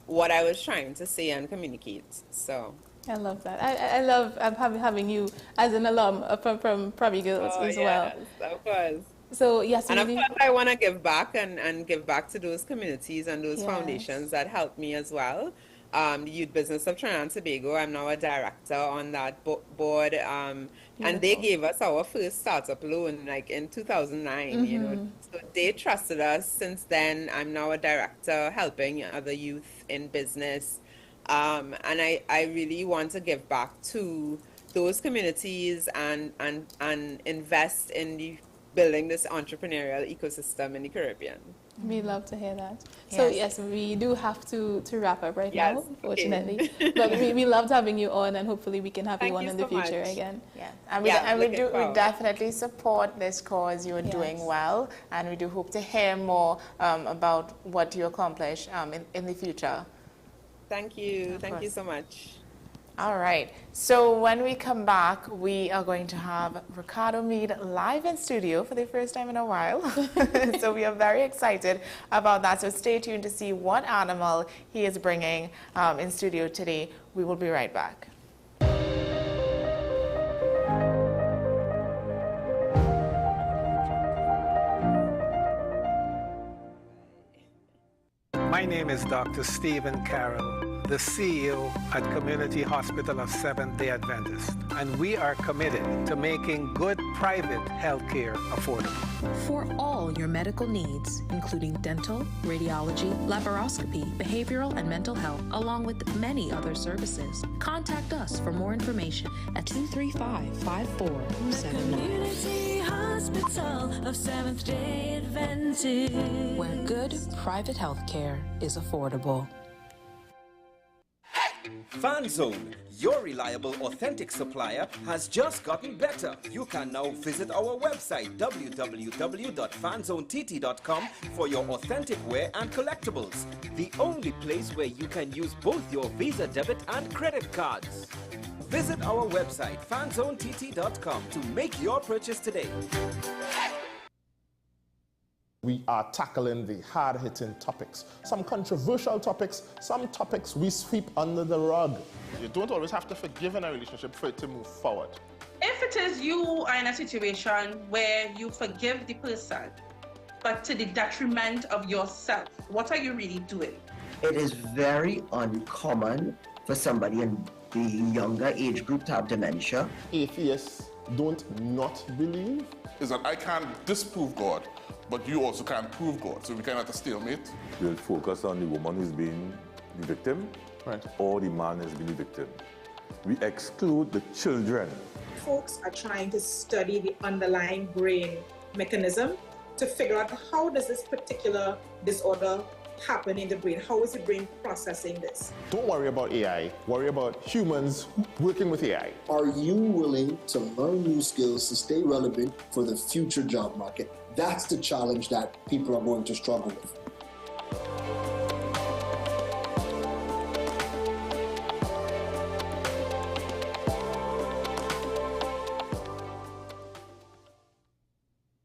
what I was trying to say and communicate. So. I love that. I love having you as an alum from Prairie Girls as well. Yes, of course. So yes, and really, of course I want to give back and give back to those communities and those foundations that helped me as well. The Youth Business of Trinidad and Tobago, I'm now a director on that board, and they gave us our first startup loan like in 2009. You know, so they trusted us. Since then, I'm now a director helping other youth in business. And I really want to give back to those communities and invest in building this entrepreneurial ecosystem in the Caribbean. We love to hear that. So yes, we do have to wrap up right now, unfortunately. But we loved having you on, and hopefully we can have you on in the future again. Yes, and we definitely support this cause. You're doing well, and we do hope to hear more about what you accomplish in the future. Thank you. Thank you so much. All right. So when we come back, we are going to have Ricardo Mead live in studio for the first time in a while. So we are very excited about that. So stay tuned to see what animal he is bringing in studio today. We will be right back. My name is Dr. Stephen Carroll, the CEO at Community Hospital of Seventh-day Adventist, and we are committed to making good private health care affordable. For all your medical needs, including dental, radiology, laparoscopy, behavioral and mental health, along with many other services, contact us for more information at 235-5479. Community Hospital of Seventh-day Adventist, where good private health care is affordable. FanZone, your reliable, authentic supplier, has just gotten better. You can now visit our website, www.fanzonett.com, for your authentic wear and collectibles. The only place where you can use both your Visa debit and credit cards. Visit our website, fanzonett.com, to make your purchase today. We are tackling the hard-hitting topics, some controversial topics, some topics we sweep under the rug. You don't always have to forgive in a relationship for it to move forward. If it is you are in a situation where you forgive the person, but to the detriment of yourself, what are you really doing? It is very uncommon for somebody in the younger age group to have dementia. Atheists don't not believe. Is that I can't disprove God, but you also can't prove God, so we kind of at a stalemate. We'll focus on the woman who's being the victim, or the man who's being the victim. We exclude the children. Folks are trying to study the underlying brain mechanism to figure out how does this particular disorder happen in the brain? How is the brain processing this? Don't worry about AI, worry about humans working with AI. Are you willing to learn new skills to stay relevant for the future job market? That's the challenge that people are going to struggle with.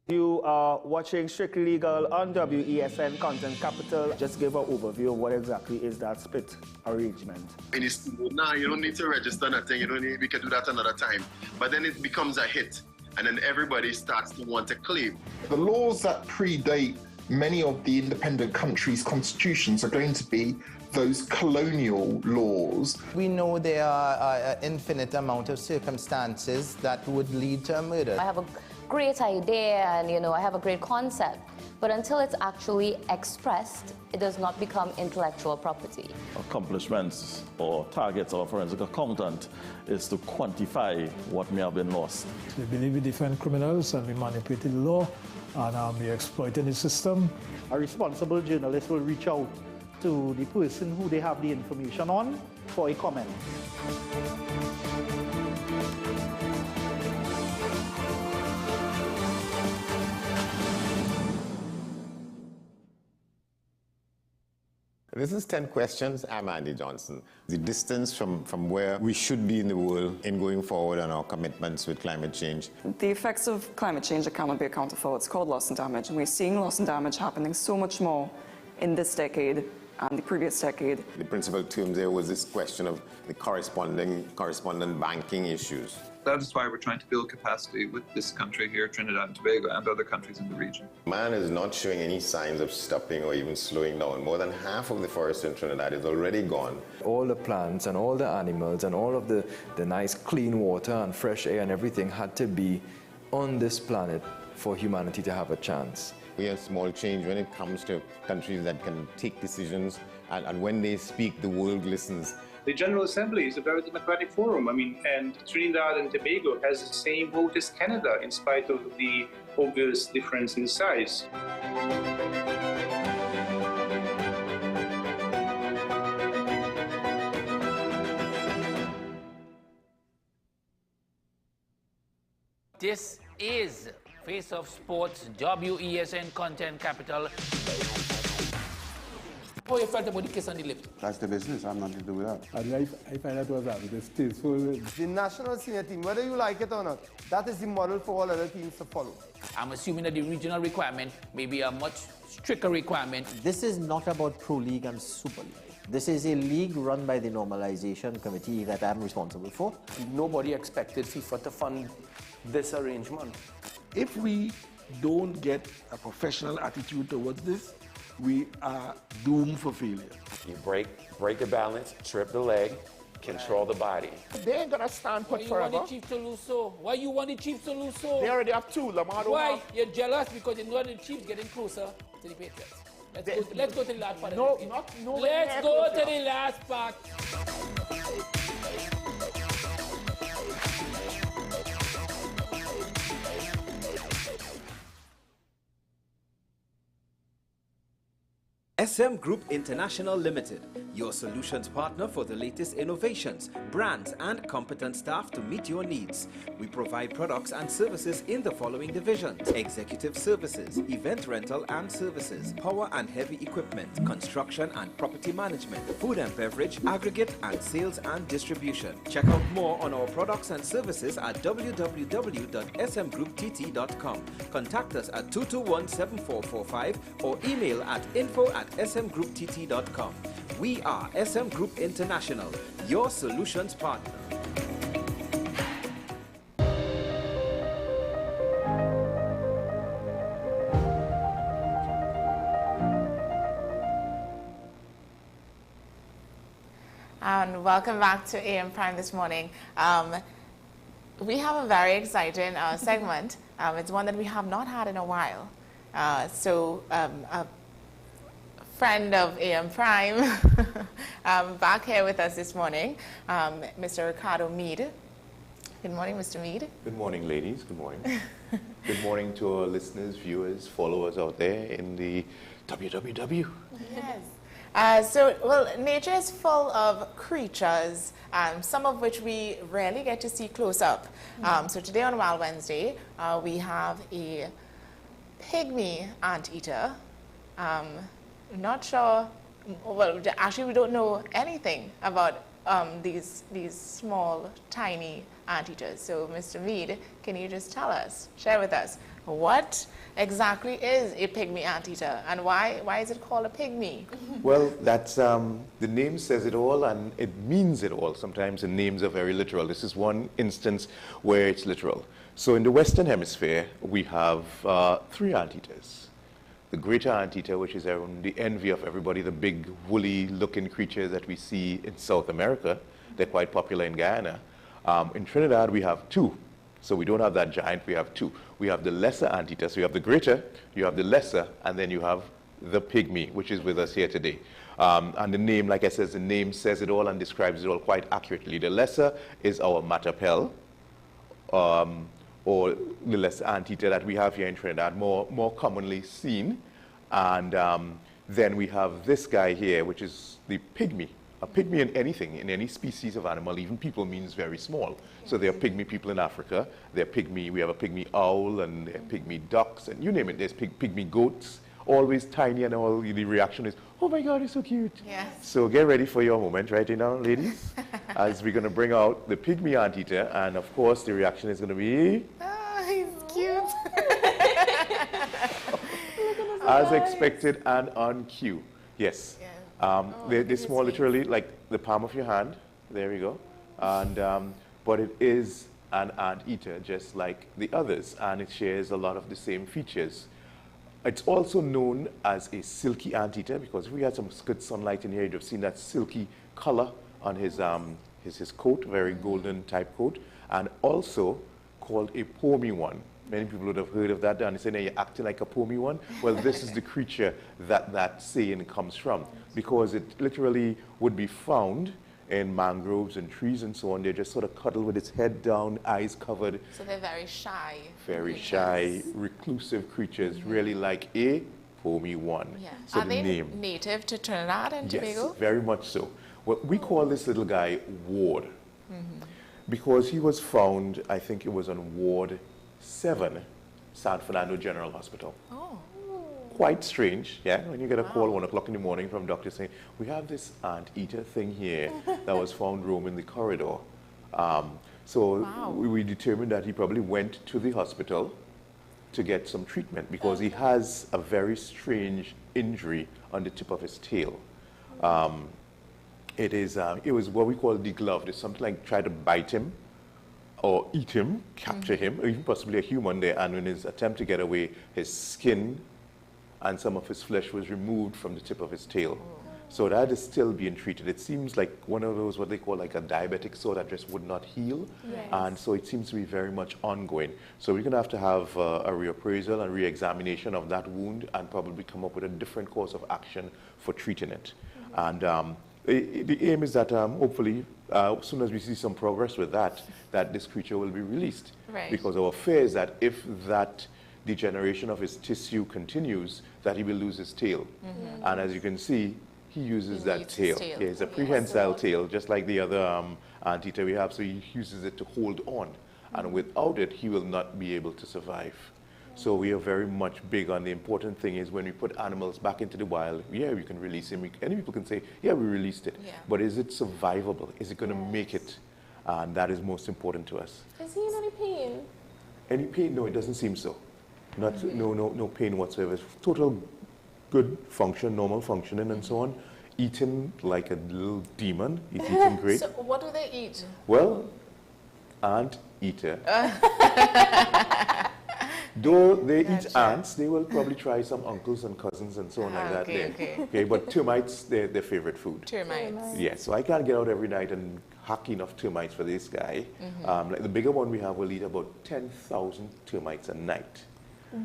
You are watching Strictly Legal on WESN Content Capital. Just give an overview of what exactly is that split arrangement. And it's now you don't need to register nothing. You don't need. We can do that another time. But then it becomes a hit, and then everybody starts to want to claim. The laws that predate many of the independent countries' constitutions are going to be those colonial laws. We know there are an infinite amount of circumstances that would lead to a murder. I have a great idea and I have a great concept, but until it's actually expressed, it does not become intellectual property. Accomplishments or targets of a forensic accountant is to quantify what may have been lost. We believe in different criminals and we manipulated the law and we exploited the system. A responsible journalist will reach out to the person who they have the information on for a comment. This is 10 questions. I'm Andy Johnson. The distance from where we should be in the world in going forward on our commitments with climate change. The effects of climate change that cannot be accounted for, it's called loss and damage. And we're seeing loss and damage happening so much more in this decade and the previous decade. The principal term there was this question of the correspondent banking issues. That is why we're trying to build capacity with this country here, Trinidad and Tobago, and other countries in the region. Man is not showing any signs of stopping or even slowing down. More than half of the forest in Trinidad is already gone. All the plants and all the animals and all of the nice clean water and fresh air and everything had to be on this planet for humanity to have a chance. We have small change when it comes to countries that can take decisions, and when they speak, the world listens. The General Assembly is a very democratic forum. And Trinidad and Tobago has the same vote as Canada, in spite of the obvious difference in size. This is Face of Sports, WESN Content Capital. How you felt about the kiss on the lip? That's the business. I'm not to do with that. I find that was distasteful. The national senior team, whether you like it or not, that is the model for all other teams to follow. I'm assuming that the regional requirement may be a much stricter requirement. This is not about Pro League and Super League. This is a league run by the Normalization Committee that I'm responsible for. Nobody expected FIFA to fund this arrangement. If we don't get a professional attitude towards this, we are doomed for failure. You break the balance, trip the leg, control the body. They ain't gonna stand put forever. Why you want the Chiefs to lose so? Why you want the Chiefs to lose so? They already have two. Lamar don't Why? have. You're jealous because you know the Chiefs getting closer to the Patriots. Let's go to the last part. No, of the game. no. Let's go to the last part. SM Group International Limited, your solutions partner for the latest innovations, brands, and competent staff to meet your needs. We provide products and services in the following divisions: executive services, event rental and services, power and heavy equipment, construction and property management, food and beverage, aggregate and sales and distribution. Check out more on our products and services at www.smgrouptt.com. Contact us at 221-7445 or email at info@smgrouptt.com. We are SM Group International, your solutions partner. And welcome back to AM Prime this morning. We have a very exciting segment. It's one that we have not had in a while. A friend of AM Prime back here with us this morning, Mr. Ricardo Mead. Good morning, Mr. Mead. Good morning, ladies. Good morning. Good morning to our listeners, viewers, followers out there in the www. Yes. Nature is full of creatures, some of which we rarely get to see close up. So today on Wild Wednesday, we have a pygmy anteater. Not sure, well, actually we don't know anything about these small, tiny anteaters. So Mr. Mead, can you just tell us, share with us, what exactly is a pygmy anteater and why is it called a pygmy? Well, that's, the name says it all and it means it all. Sometimes the names are very literal. This is one instance where it's literal. So in the Western Hemisphere, we have 3 anteaters. The greater anteater, which is the envy of everybody, the big woolly looking creatures that we see in South America. They're quite popular in Guyana. In Trinidad, we have 2. So we don't have that giant, we have 2. We have the lesser anteater. So you have the greater, you have the lesser, and then you have the pygmy, which is with us here today. And the name, like I said, the name says it all and describes it all quite accurately. The lesser is our matapel, or the lesser anteater that we have here in Trinidad, more commonly seen. And then we have this guy here, which is the pygmy. A pygmy in anything, in any species of animal, even people, means very small. So there are pygmy people in Africa. We have a pygmy owl, and there are pygmy ducks, and you name it. There's pygmy goats. always tiny and all the reaction is, oh my God, it's so cute. Yes. So get ready for your moment right now, ladies, as we're going to bring out the pygmy anteater, and of course the reaction is going to be... Oh, he's cute. As expected and on cue. Yes. They're small, literally like the palm of your hand. There we go. And, but it is an anteater just like the others, and it shares a lot of the same features. It's also known as a silky anteater because if we had some good sunlight in here, you'd have seen that silky color on his coat, very golden type coat, and also called a pomy one. Many people would have heard of that, and they say, "Now you're acting like a pomy one." Well, this is the creature that saying comes from, because it literally would be found in mangroves and trees and so on. They just sort of cuddle with its head down, eyes covered. So they're very shy. Very shy, reclusive creatures, really like a pomy one. Yeah. So Are the they name. native to Trinidad and Tobago? Yes, very much so. Well, we call this little guy Ward, because he was found, I think it was on Ward 7, San Fernando General Hospital. Oh. Quite strange, yeah, when you get a call 1 o'clock in the morning from doctors saying, we have this anteater thing here that was found roaming the corridor. We determined that he probably went to the hospital to get some treatment because he has a very strange injury on the tip of his tail. It was what we call degloved. It's something like try to bite him or eat him, capture him, or even possibly a human there, and in his attempt to get away, his skin and some of his flesh was removed from the tip of his tail. So that is still being treated. It seems like one of those, what they call like a diabetic sore that just would not heal. Yes. And so it seems to be very much ongoing. So we're gonna have to have a reappraisal and re-examination of that wound and probably come up with a different course of action for treating it. And the aim is that hopefully, as soon as we see some progress with that this creature will be released. Right. Because our fear is that if that degeneration of his tissue continues, that he will lose his tail. And as you can see, he uses that tail. Yeah, it's a prehensile tail, just like the other anteater we have, so he uses it to hold on. And without it, he will not be able to survive. So we are very much big on the important thing is when we put animals back into the wild, yeah, we can release him. Any people can say, yeah, we released it. Yeah. But is it survivable? Is it going to make it? And that is most important to us. Is he in any pain? Any pain? No, it doesn't seem so. No pain whatsoever. Total good function, normal functioning and so on. Eating like a little demon. He's eating great. So what do they eat? Well, anteater. Though they eat ants, they will probably try some uncles and cousins and so on like that there. Okay, but termites, they're their favorite food. Termites. Yeah, so I can't get out every night and hack enough termites for this guy. Like the bigger one we have will eat about 10,000 termites a night.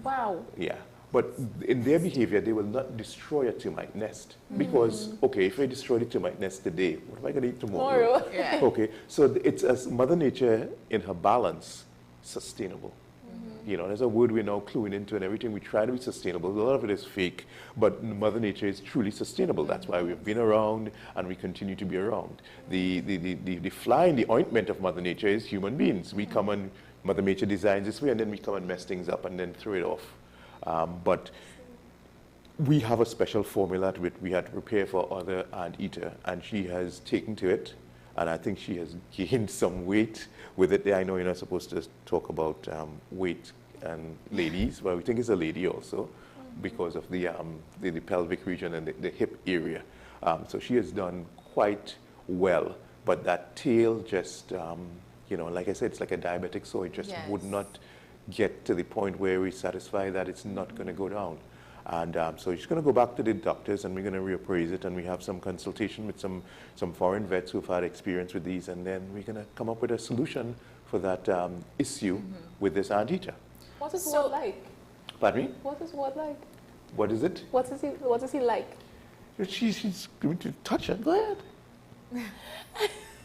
Wow. Yeah, but in their behavior, they will not destroy a termite nest because, okay, if I destroy the termite nest today, what am I going to eat tomorrow? Yeah. Okay, so it's as Mother Nature in her balance, sustainable. You know, there's a word we're now cluing into and everything. We try to be sustainable. A lot of it is fake, but Mother Nature is truly sustainable. That's why we've been around and we continue to be around. The fly in the ointment of Mother Nature is human beings. We come and Mother Nature designs this way and then we come and mess things up and then throw it off. But we have a special formula that we had to prepare for other anteater, and she has taken to it. And I think she has gained some weight with it. I know you're not supposed to talk about weight and ladies, but we think it's a lady also because of the pelvic region and the hip area. So she has done quite well. But that tail just, you know, like I said, it's like a diabetic, so it just would not get to the point where we satisfy that it's not going to go down. And so she's going to go back to the doctors and we're going to reappraise it, and we have some consultation with some foreign vets who've had experience with these, and then we're going to come up with a solution for that issue with this anteater. What is Ward like? Pardon me? What is Ward like? What is it? What is he like? She's going to touch her. Go ahead.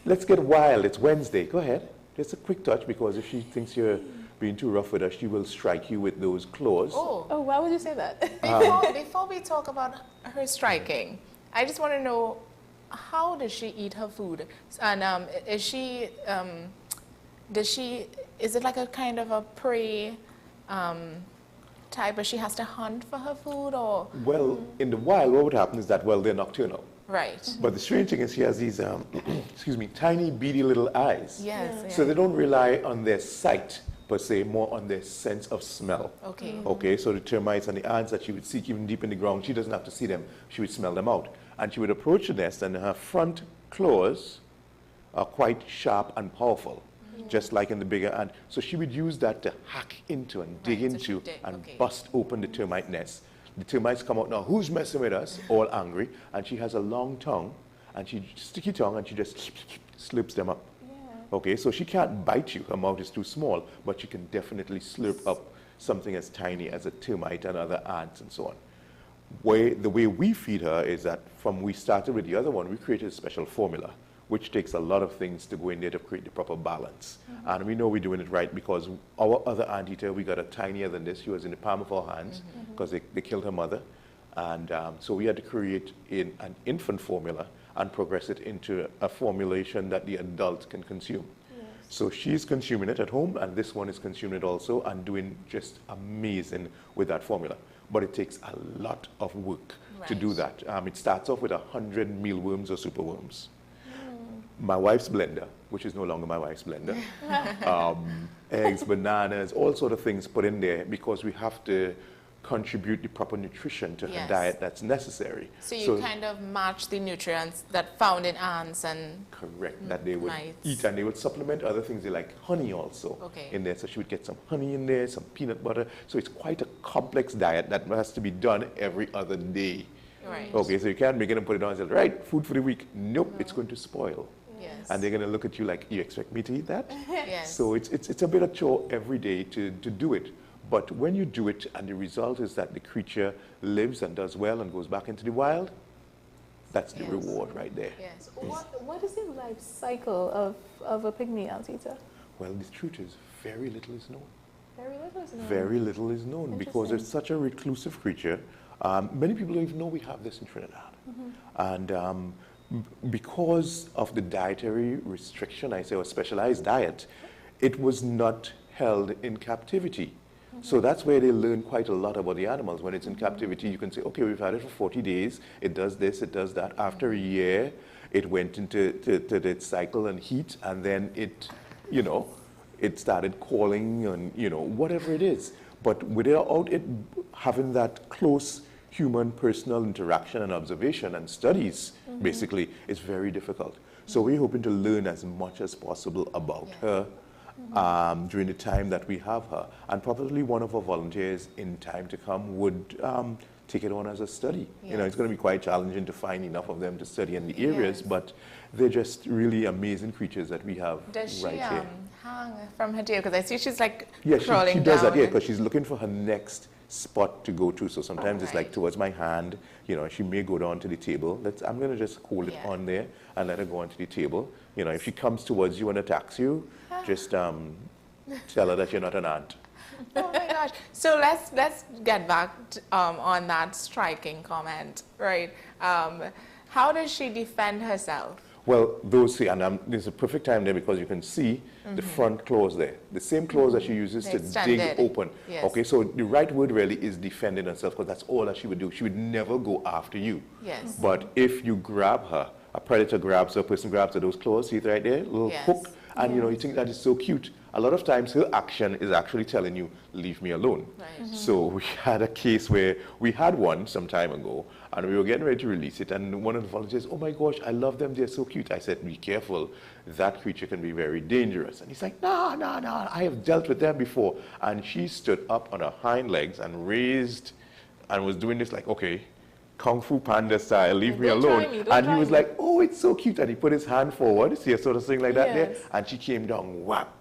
Let's get wild. It's Wednesday. Go ahead. Just a quick touch, because if she thinks you're being too rough with her, she will strike you with those claws. Oh, why would you say that? Before we talk about her striking, I just want to know, how does she eat her food? And is it like a kind of a prey type where she has to hunt for her food, or? Well, in the wild, what would happen is that, well, they're nocturnal. Right. But the strange thing is she has these, excuse me, tiny beady little eyes. Yes. So they don't rely on their sight, per se, more on their sense of smell. Okay. Okay, so the termites and the ants that she would seek even deep in the ground, she doesn't have to see them, she would smell them out. And she would approach the nest, and her front claws are quite sharp and powerful, just like in the bigger ant. So she would use that to hack into and dig into and bust open the termite nest. The termites come out, now who's messing with us? All angry. And she has a long tongue, and sticky tongue, and she just slurps them up. Okay, so she can't bite you, her mouth is too small, but she can definitely slurp up something as tiny as a termite and other ants and so on. The way we feed her is that from we started with the other one, we created a special formula, which takes a lot of things to go in there to create the proper balance. And we know we're doing it right because our other anteater, we got a tinier than this. She was in the palm of our hands because they killed her mother. And so we had to create an infant formula and progress it into a formulation that the adult can consume. So she's consuming it at home, and this one is consuming it also and doing just amazing with that formula. But it takes a lot of work to do that. It starts off with 100 mealworms or superworms. My wife's blender, which is no longer my wife's blender, eggs, bananas, all sort of things put in there because we have to contribute the proper nutrition to her diet that's necessary. So you kind of match the nutrients that found in ants and correct, that they would eat, and they would supplement other things. They like honey also in there. So she would get some honey in there, some peanut butter. So it's quite a complex diet that has to be done every other day. Right. Okay, so you can't make it and put it on and say, right, food for the week. Nope, it's going to spoil. And they're going to look at you like, you expect me to eat that? So it's a bit of chore every day to do it. But when you do it and the result is that the creature lives and does well and goes back into the wild, that's the reward right there. Yes. What is the life cycle of a pygmy anteater? Well, the truth is very little is known. Very little is known. Very little is known because it's such a reclusive creature. Many people don't even know we have this in Trinidad. And because of the dietary restriction, I say, or specialized diet, it was not held in captivity. So that's where they learn quite a lot about the animals. When it's in captivity, you can say, okay, we've had it for 40 days. It does this, it does that. After a year, it went into its cycle and heat, and then it, it started calling and, whatever it is. But without it having that close human personal interaction and observation and studies, basically, it's very difficult. So we're hoping to learn as much as possible about her during the time that we have her. And probably one of our volunteers in time to come would take it on as a study. It's going to be quite challenging to find enough of them to study in the areas, but they're just really amazing creatures that we have right here. Does she hang from her tail? Because I see she's like she crawling does down. that, because she's looking for her next spot to go to. So sometimes it's like towards my hand, she may go down to the table. I'm going to just hold it on there and let her go onto the table. If she comes towards you and attacks you, just tell her that you're not an ant. Oh my gosh. So let's get back on that striking comment, right? How does she defend herself? Well, there's a perfect time there because you can see the front claws there. The same claws that she uses to dig open. Yes. Okay, so the right word really is defending herself because that's all that she would do. She would never go after you. Yes. But if you grab her, a predator grabs her, a person grabs her, those claws, see it right there? Little hook. And you think that is so cute. A lot of times her action is actually telling you, leave me alone. Right. So we had a case where we had one some time ago and we were getting ready to release it, and one of the volunteers, oh my gosh, I love them, they're so cute. I said, be careful, that creature can be very dangerous. And he's like, no, I have dealt with them before. And she stood up on her hind legs and raised and was doing this like, okay, Kung Fu Panda style, leave me alone. And he was like, oh, it's so cute. And he put his hand forward, see a sort of thing like that there. And she came down, whap,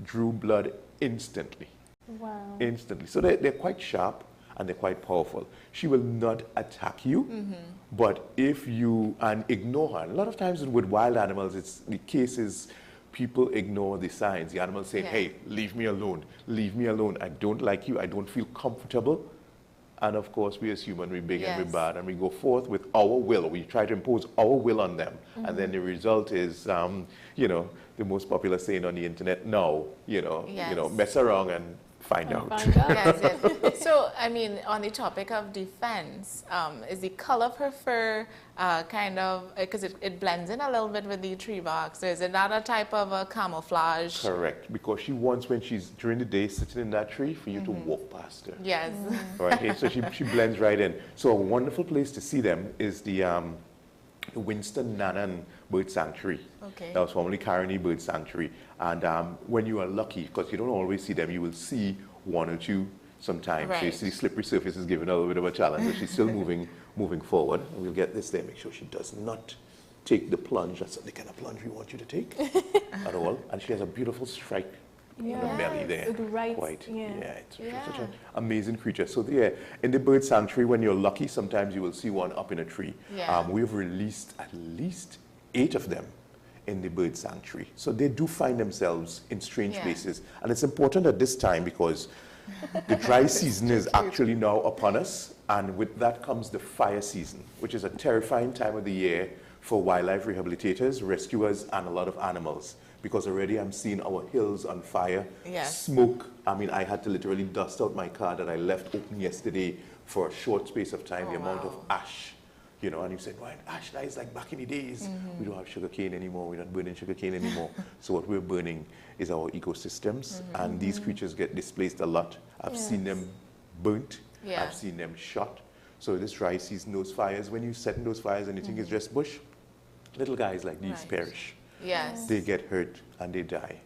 drew blood instantly. Wow. Instantly. So they're quite sharp and they're quite powerful. She will not attack you, but if you ignore her. A lot of times with wild animals, the case is people ignore the signs. The animals say, hey, leave me alone, I don't like you, I don't feel comfortable. And of course, we as human, we're big and we're bad, and we go forth with our will. We try to impose our will on them. And then the result is, the most popular saying on the internet, no, mess around and find out. Yes, yes. So, I mean, on the topic of defense, is the color of her fur kind of, because it blends in a little bit with the tree bark, so is it not a type of a camouflage? Correct, because she wants, when she's during the day sitting in that tree, for you to walk past her. Yes. Right, so she blends right in. So a wonderful place to see them is the Winston Nanan Bird Sanctuary. Okay. That was formerly Caroni Bird Sanctuary. And when you are lucky, because you don't always see them, you will see one or two sometimes. Right. So you see slippery surface is giving her a little bit of a challenge, but she's still moving forward. And we'll get this there, make sure she does not take the plunge. That's the kind of plunge we want you to take at all. And she has a beautiful stripe on her belly there. It's such an amazing creature. So yeah, in the bird sanctuary, when you're lucky, sometimes you will see one up in a tree. We've released at least 8 of them in the bird sanctuary. So they do find themselves in strange places. And it's important at this time because the dry season is actually now upon us. And with that comes the fire season, which is a terrifying time of the year for wildlife rehabilitators, rescuers, and a lot of animals. Because already I'm seeing our hills on fire, smoke. I mean, I had to literally dust out my car that I left open yesterday for a short space of time, the amount of ash. You know, and you said, well, ash, that is like back in the days. We don't have sugarcane anymore. We're not burning sugarcane anymore. So what we're burning is our ecosystems. And these creatures get displaced a lot. I've seen them burnt. I've seen them shot. So this dry season, those fires, when you set in those fires and you think it's just bush, little guys like these perish. Yes. They get hurt and they die.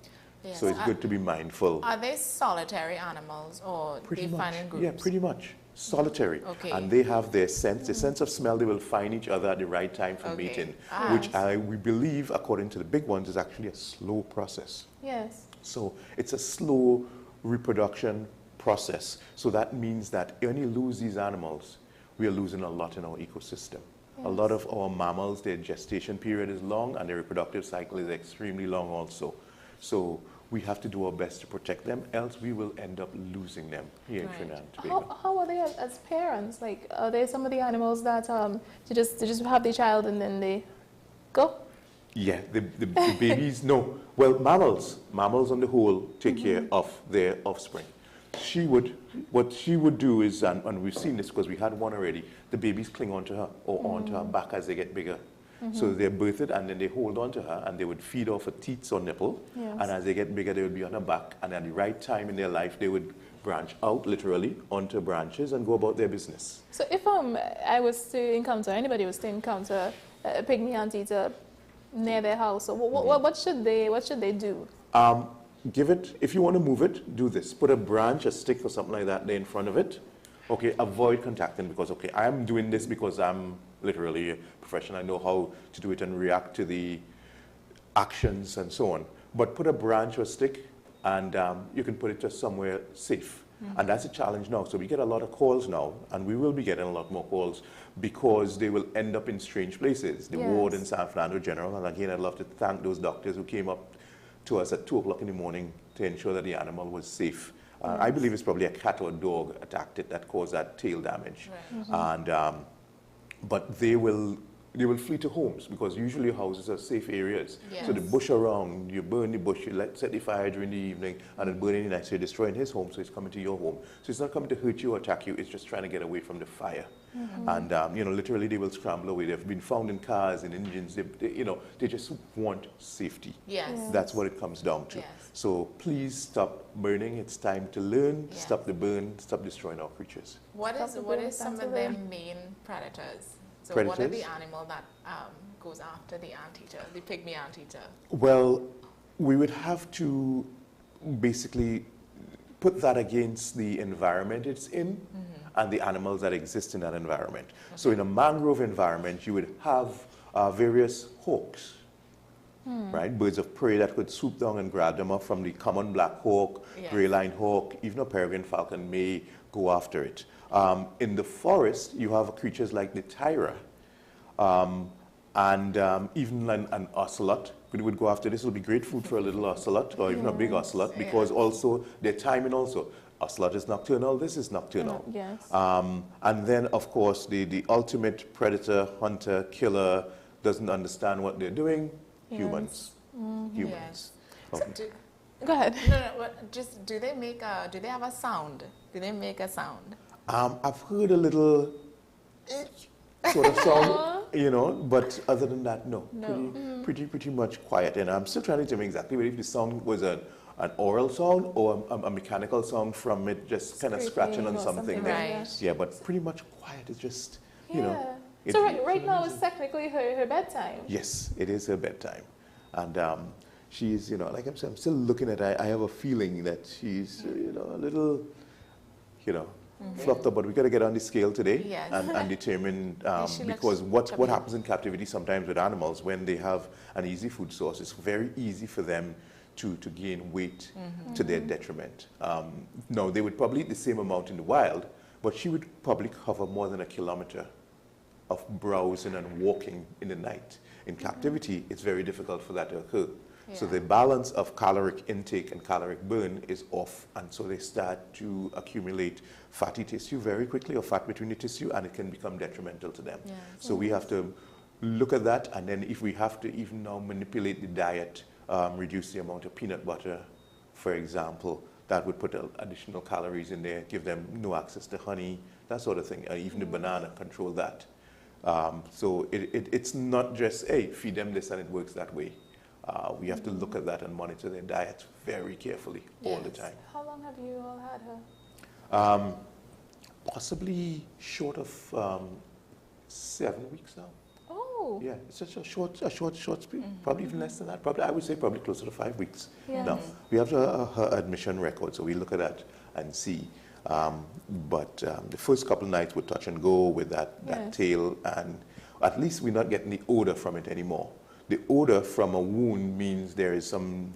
Yes. So it's good to be mindful. Are they solitary animals or they find in groups? Yeah, pretty much. Solitary. Okay. And they have their sense, the sense of smell. They will find each other at the right time for mating, which we believe, according to the big ones, is actually a slow process. Yes. So it's a slow reproduction process. So that means that when you lose these animals, we are losing a lot in our ecosystem. A lot of our mammals, their gestation period is long and their reproductive cycle is extremely long also. So we have to do our best to protect them, else we will end up losing them here in Trinidad and Tobago. How are they as parents? Like, are they some of the animals that they just have the child and then they go? Yeah, the babies, no. Well, mammals on the whole take care of their offspring. What she would do is, and we've seen this because we had one already, the babies cling onto her or onto her back as they get bigger. So they're birthed and then they hold on to her and they would feed off her teats or nipple. And as they get bigger, they would be on her back. And at the right time in their life, they would branch out literally onto branches and go about their business. So if I was to encounter, anybody was to encounter a pygmy anteater near their house, so what should they do? Give it, if you want to move it, do this. Put a branch, a stick or something like that there in front of it. Okay, avoid contacting because, okay, I'm doing this because I'm literally a professional. I know how to do it and react to the actions and so on. But put a branch or a stick and you can put it just somewhere safe. And that's a challenge now. So we get a lot of calls now, and we will be getting a lot more calls because they will end up in strange places. The ward in San Fernando General, and again, I'd love to thank those doctors who came up to us at 2 o'clock in the morning to ensure that the animal was safe. I believe it's probably a cat or a dog attacked it that caused that tail damage. And but they will flee to homes because usually houses are safe areas. So the bush around, you burn the bush, you set the fire during the evening, and then burn it next, so you're destroying his home, so it's coming to your home. So it's not coming to hurt you or attack you, it's just trying to get away from the fire. And you know, literally they will scramble away. They've been found in cars and engines. They just want safety. That's what it comes down to. So please stop burning. It's time to learn. Stop the burn. Stop destroying our creatures. What is some of their main predators? So what are the animal that goes after the anteater, the pygmy anteater? Well, we would have to basically put that against the environment it's in and the animals that exist in that environment. So in a mangrove environment, you would have various hawks, right? Birds of prey that could swoop down and grab them up, from the common black hawk, gray-lined hawk, even a peregrine falcon may go after it. In the forest, you have creatures like the tyra, and even an ocelot would go after this. Will be great food for a little ocelot or even a big ocelot, because also their timing also. Ocelot is nocturnal, this is nocturnal. And then, of course, the ultimate predator, hunter, killer, doesn't understand what they're doing, humans. Humans. So Go ahead. No, but just do they have a sound? Do they make a sound? I've heard a little sort of sound, you know, but other than that, no. Pretty much quiet. And I'm still trying to determine exactly whether if the sound was an oral sound or a mechanical sound from it just kind of scratching on something. Right. Yeah, but pretty much quiet. It's just, you know. So right now it's technically her bedtime. Yes, it is her bedtime. And she's, you know, like I'm saying, I'm still looking at her. I have a feeling that she's, you know, a little, you know, fluffed up, but we got to get on the scale today and determine, because what happens in captivity sometimes with animals, when they have an easy food source, it's very easy for them to gain weight to their detriment. No, they would probably eat the same amount in the wild, but she would probably cover more than 1 kilometer of browsing and walking in the night. In captivity, it's very difficult for that to occur. So the balance of caloric intake and caloric burn is off, and so they start to accumulate fatty tissue very quickly, or fat between the tissue, and it can become detrimental to them. So we have to look at that, and then if we have to even now manipulate the diet, reduce the amount of peanut butter, for example, that would put additional calories in there, give them no access to honey, that sort of thing, even the banana, control that. So it's not just, hey, feed them this and it works that way. We have to look at that and monitor their diet very carefully all the time. How long have you all had her? Possibly short of 7 weeks now. Oh. Yeah, it's such a short speed. Probably even less than that. Probably, I would say probably closer to 5 weeks. Now, we have her admission record, so we look at that and see. But the first couple of nights would touch and go with that tail, and at least we're not getting the odor from it anymore. The odor from a wound means there is some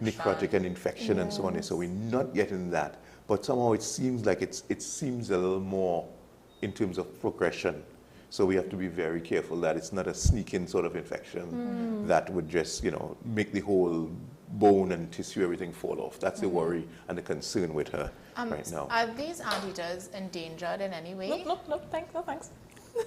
necrotic and infection and so on, so we're not getting that. But somehow it seems like it seems a little more in terms of progression. So we have to be very careful that it's not a sneaking sort of infection that would just, you know, make the whole bone and tissue, everything fall off. That's the worry and the concern with her right now. Are these anteaters endangered in any way? Nope, thanks.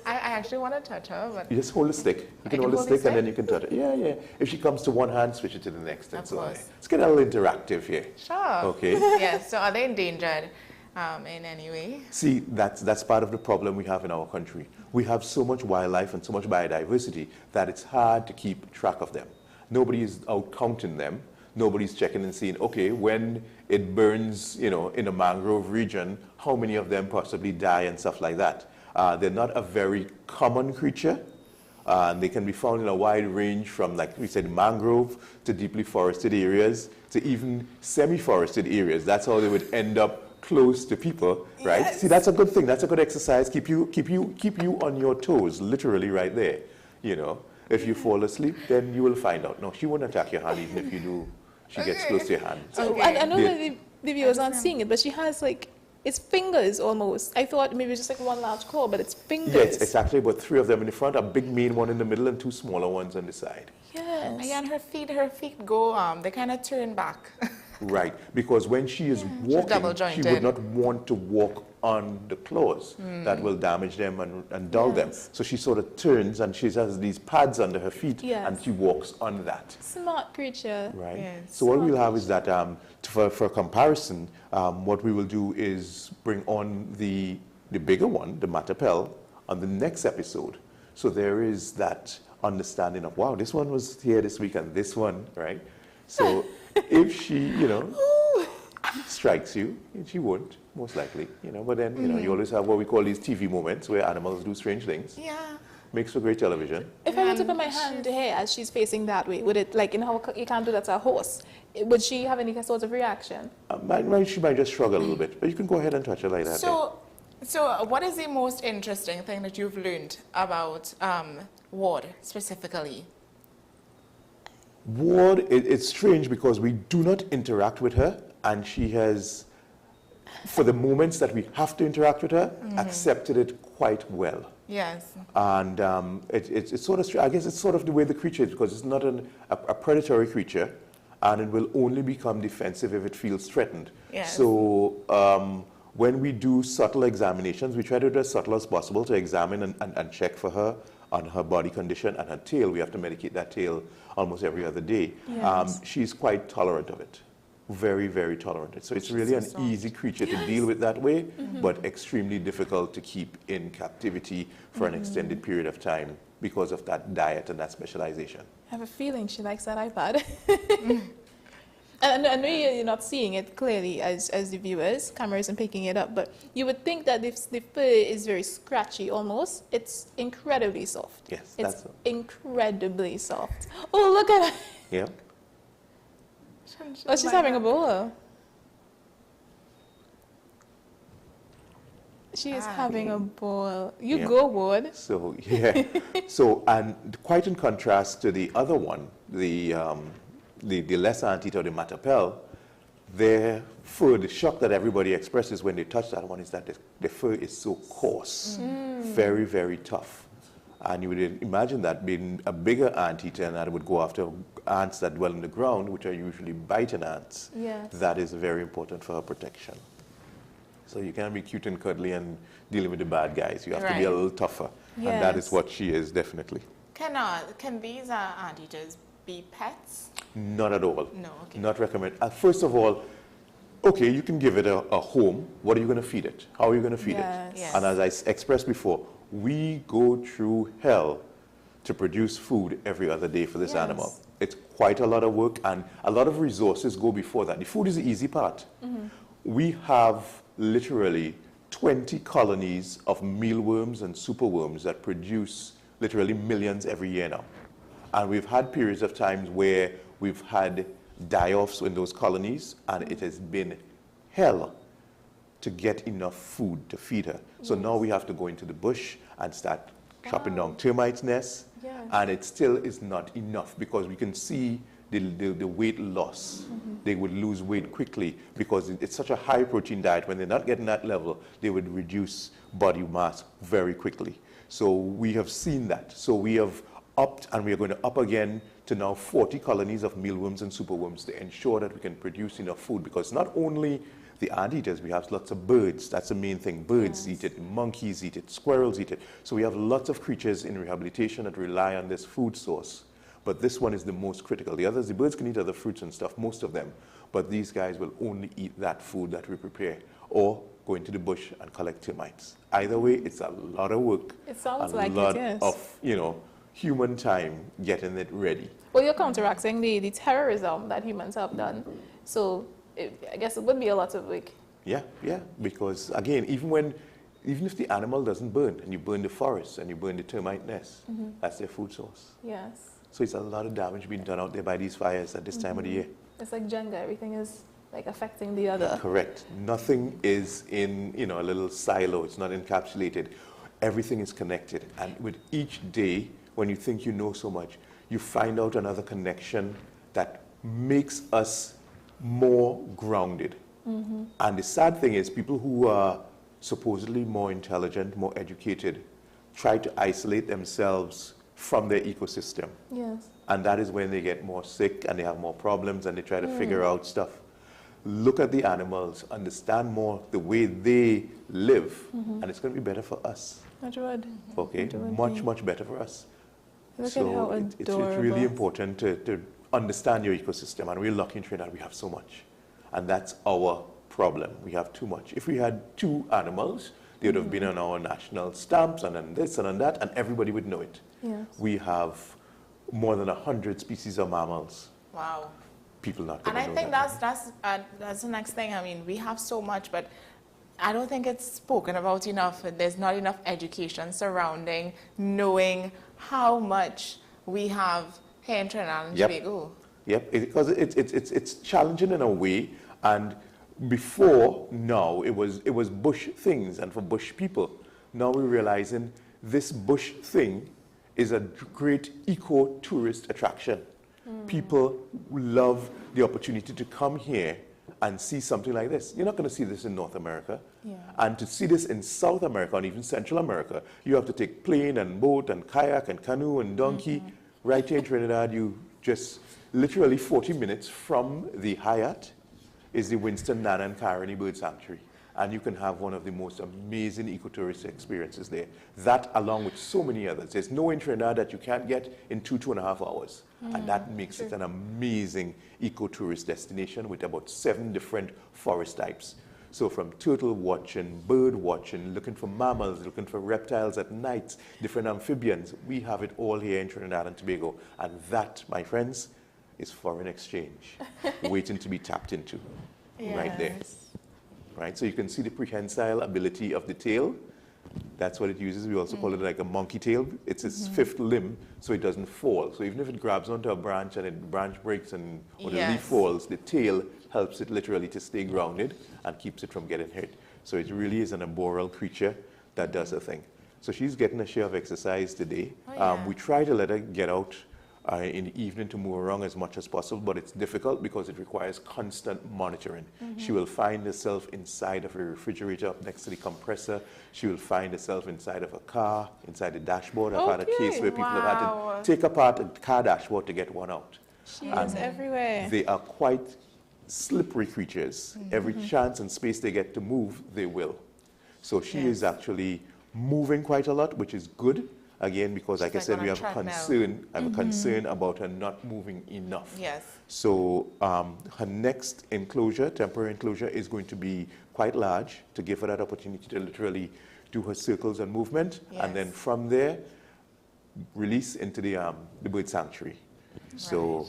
I actually want to touch her, but... You just hold the stick. You can hold the stick and then you can touch it. Yeah. If she comes to one hand, switch it to the next. And so on. Let's get a little interactive here. Sure. Okay. Yes, so are they endangered in any way? See, that's part of the problem we have in our country. We have so much wildlife and so much biodiversity that it's hard to keep track of them. Nobody is out counting them. Nobody's checking and seeing, okay, when it burns, you know, in a mangrove region, how many of them possibly die and stuff like that. They're not a very common creature. They can be found in a wide range from, like we said, mangrove to deeply forested areas to even semi-forested areas. That's how they would end up close to people, right? Yes. See, that's a good thing. That's a good exercise. Keep you on your toes, literally right there. You know, if you fall asleep, then you will find out. No, she won't attack your hand even if you do. She gets close to your hand. So I know that the viewers aren't seeing it, but she has like, it's fingers almost. I thought maybe just like one large claw, but it's fingers. Yes, it's actually about 3 of them in the front, a big main one in the middle and 2 smaller ones on the side. Yes. And her feet go, they kind of turn back. Right, because when she is walking, she would not want to walk on the claws. That will damage them and dull them. So she sort of turns and she has these pads under her feet and she walks on that. Smart creature. Right. Yes. So what we'll have is that for comparison, what we will do is bring on the bigger one, the Matapel, on the next episode. So there is that understanding of, wow, this one was here this week and this one, right? So if she, you know, strikes you, and she won't, most likely, you know, but then, you know, you always have what we call these TV moments where animals do strange things. Yeah. Makes for great television. If I were to put my hand here as she's facing that way, would it, like, in how you can't do that to a horse, would she have any sort of reaction? She might just shrug a little bit, but you can go ahead and touch her like that. So what is the most interesting thing that you've learned about Ward specifically? Ward, it's strange because we do not interact with her, and she has, for the moments that we have to interact with her, accepted it quite well. Yes. And it's sort of, I guess it's sort of the way the creature is, because it's not a predatory creature, and it will only become defensive if it feels threatened. Yes. So when we do subtle examinations, we try to do as subtle as possible to examine and check for her on her body condition and her tail. We have to medicate that tail almost every other day. Yes. She's quite tolerant of it. very, very tolerant. So it's really an easy creature to deal with that way, but extremely difficult to keep in captivity for an extended period of time because of that diet and that specialization. I have a feeling she likes that iPad. And I know you're not seeing it clearly as the viewers, camera isn't picking it up, but you would think that if the fur is very scratchy almost, it's incredibly soft. Yes, it's incredibly soft. Oh, look at it. Yeah. Oh, she's having a bowl. She is having a ball. You go, Ward. So, yeah. So, and quite in contrast to the other one, the less anteater, or the matapel, their fur, the shock that everybody expresses when they touch that one is that the fur is so coarse, very, very tough. And you would imagine that being a bigger anteater, and that would go after ants that dwell in the ground, which are usually biting ants. Yes. That is very important for her protection. So you can't be cute and cuddly and dealing with the bad guys. You have to be a little tougher. Yes. And that is what she is, definitely. Can these anteaters be pets? Not at all. No, okay. Not recommend. First of all, okay, you can give it a home. What are you going to feed it? How are you going to feed it? Yes. And as I expressed before, we go through hell to produce food every other day for this animal. It's quite a lot of work, and a lot of resources go before that. The food is the easy part. We have literally 20 colonies of mealworms and superworms that produce literally millions every year now. And we've had periods of times where we've had die-offs in those colonies, and it has been hell to get enough food to feed her. So now we have to go into the bush and start chopping down termites' nests, and it still is not enough because we can see the weight loss. They would lose weight quickly because it's such a high protein diet. When they're not getting that level, they would reduce body mass very quickly. So we have seen that. So we have upped, and we are going to up again to now 40 colonies of mealworms and superworms to ensure that we can produce enough food, because not only the anteaters, we have lots of birds. That's the main thing. Birds eat it, monkeys eat it, squirrels eat it. So we have lots of creatures in rehabilitation that rely on this food source. But this one is the most critical. The others, the birds can eat other fruits and stuff, most of them. But these guys will only eat that food that we prepare, or go into the bush and collect termites. Either way, it's a lot of work. It sounds like a lot it, yes. of, human time getting it ready. Well, you're counteracting the terrorism that humans have done. So I guess it would be a lot of work. Yeah, because again, even if the animal doesn't burn, and you burn the forest and you burn the termite nest, that's their food source. Yes. So it's a lot of damage being done out there by these fires at this time of the year. It's like Jenga, everything is like affecting the other. Correct. Nothing is in a little silo. It's not encapsulated. Everything is connected. And with each day, when you think you know so much, you find out another connection that makes us more grounded. And the sad thing is, people who are supposedly more intelligent, more educated, try to isolate themselves from their ecosystem. Yes. And that is when they get more sick and they have more problems and they try to figure out stuff. Look at the animals, understand more the way they live, and it's going to be better for us. Okay, much better for us. Look at how it's really important to understand your ecosystem, and we're lucky in Trinidad we have so much. And that's our problem. We have too much. If we had 2 animals, they would have been on our national stamps and on this and on that, and everybody would know it. Yes. We have more than 100 species of mammals. Wow. People not And going I to know think that. that's the next thing. I mean, we have so much, but I don't think it's spoken about enough. There's not enough education surrounding knowing how much we have here in Trinidad and Tobago. Yep, because it's challenging in a way, and before now it was bush things and for bush people. Now we're realizing this bush thing is a great eco-tourist attraction. People love the opportunity to come here and see something like this. You're not going to see this in North America. And to see this in South America and even Central America, you have to take plane and boat and kayak and canoe and donkey. Right here in Trinidad, you just literally 40 minutes from the Hyatt is the Winston, Nana, and Caroni Bird Sanctuary. and you can have one of the most amazing ecotourist experiences there. That, along with so many others. There's no in Trinidad that you can't get in 2.5 hours. And that makes it an amazing ecotourist destination with about 7 different forest types. So from turtle watching, bird watching, looking for mammals, looking for reptiles at night, different amphibians, we have it all here in Trinidad and Tobago. And that, my friends, is foreign exchange waiting to be tapped into right there. Right? So you can see the prehensile ability of the tail. That's what it uses. We also call it like a monkey tail. It's its 5th limb, so it doesn't fall. So even if it grabs onto a branch and the branch breaks and or the leaf falls, the tail helps it literally to stay grounded and keeps it from getting hurt. So it really is an arboreal creature that does a thing. So she's getting a share of exercise today. We try to let her get out in the evening to move around as much as possible, but it's difficult because it requires constant monitoring. She will find herself inside of a refrigerator up next to the compressor. She will find herself inside of a car, inside the dashboard. I've had a case where people have had to take apart a car dashboard to get one out. She is everywhere. They are quite slippery creatures. Every chance and space they get to move, they will. So she is actually moving quite a lot, which is good. Again, because like I said, we have a concern. I have a concern about her not moving enough. Yes. So her next enclosure, temporary enclosure, is going to be quite large to give her that opportunity to literally do her circles and movement, and then from there, release into the bird sanctuary. So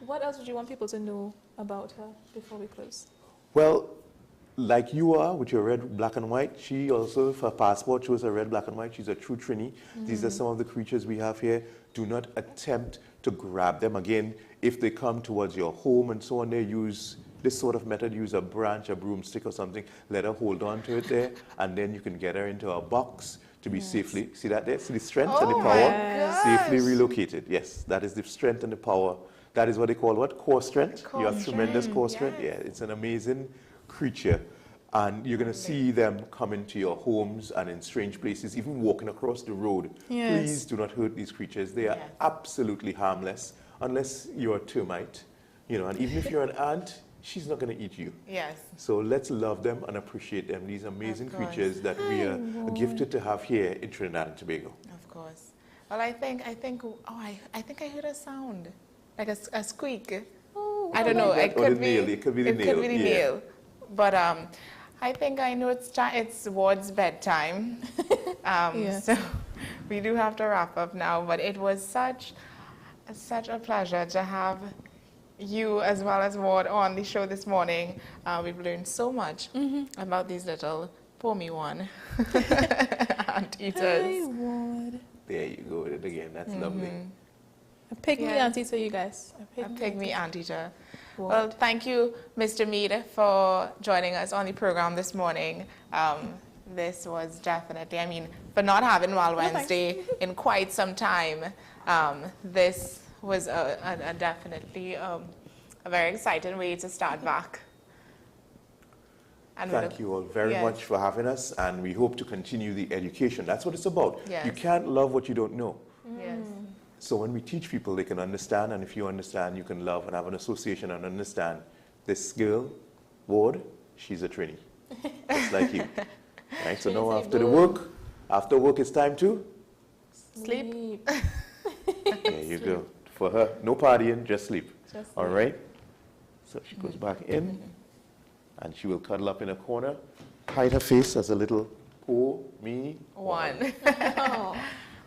what else would you want people to know about her before we close? Well, like you are with your red, black and white, she also, for her passport, shows a red, black and white. She's a true Trini. These are some of the creatures we have here. Do not attempt to grab them. Again, if they come towards your home and so on, they use this sort of method, use a branch, a broomstick or something, let her hold on to it there, and then you can get her into a box to be safely, see that there? See the strength and the power? Safely relocated. Yes, that is the strength and the power. That is what they call what? Core strength. You have tremendous core strength. Yeah, it's an amazing creature, and you're going to see them come into your homes and in strange places, even walking across the road. Please do not hurt these creatures. They are absolutely harmless unless you're a termite, you know, and even if you're an ant, she's not going to eat you. Yes. So let's love them and appreciate them, these amazing creatures that we are gifted to have here in Trinidad and Tobago. Of course. Well, I think I heard a sound, like a squeak. I don't know. It could be the nail. But I think I know it's Ward's bedtime. So we do have to wrap up now. But it was such a pleasure to have you as well as Ward on the show this morning. We've learned so much about these little Pomi-1 anteaters. Hi, Ward. There you go with it again. That's lovely. A pygmy anteater, you guys. A pygmy anteater. Well, thank you, Mr. Mead, for joining us on the program this morning. This was definitely, I mean, for not having Wild Wednesday in quite some time, this was definitely a very exciting way to start back. And thank you all very much for having us, and we hope to continue the education. That's what it's about. Yes. You can't love what you don't know. Yes. So when we teach people, they can understand, and if you understand, you can love and have an association and understand. This girl, Ward, she's a Trini, just like you. Right? So now after work, it's time to sleep. There you go. For her, no partying, just sleep. All right? So she goes back in, and she will cuddle up in a corner, hide her face as a little Pomi-1.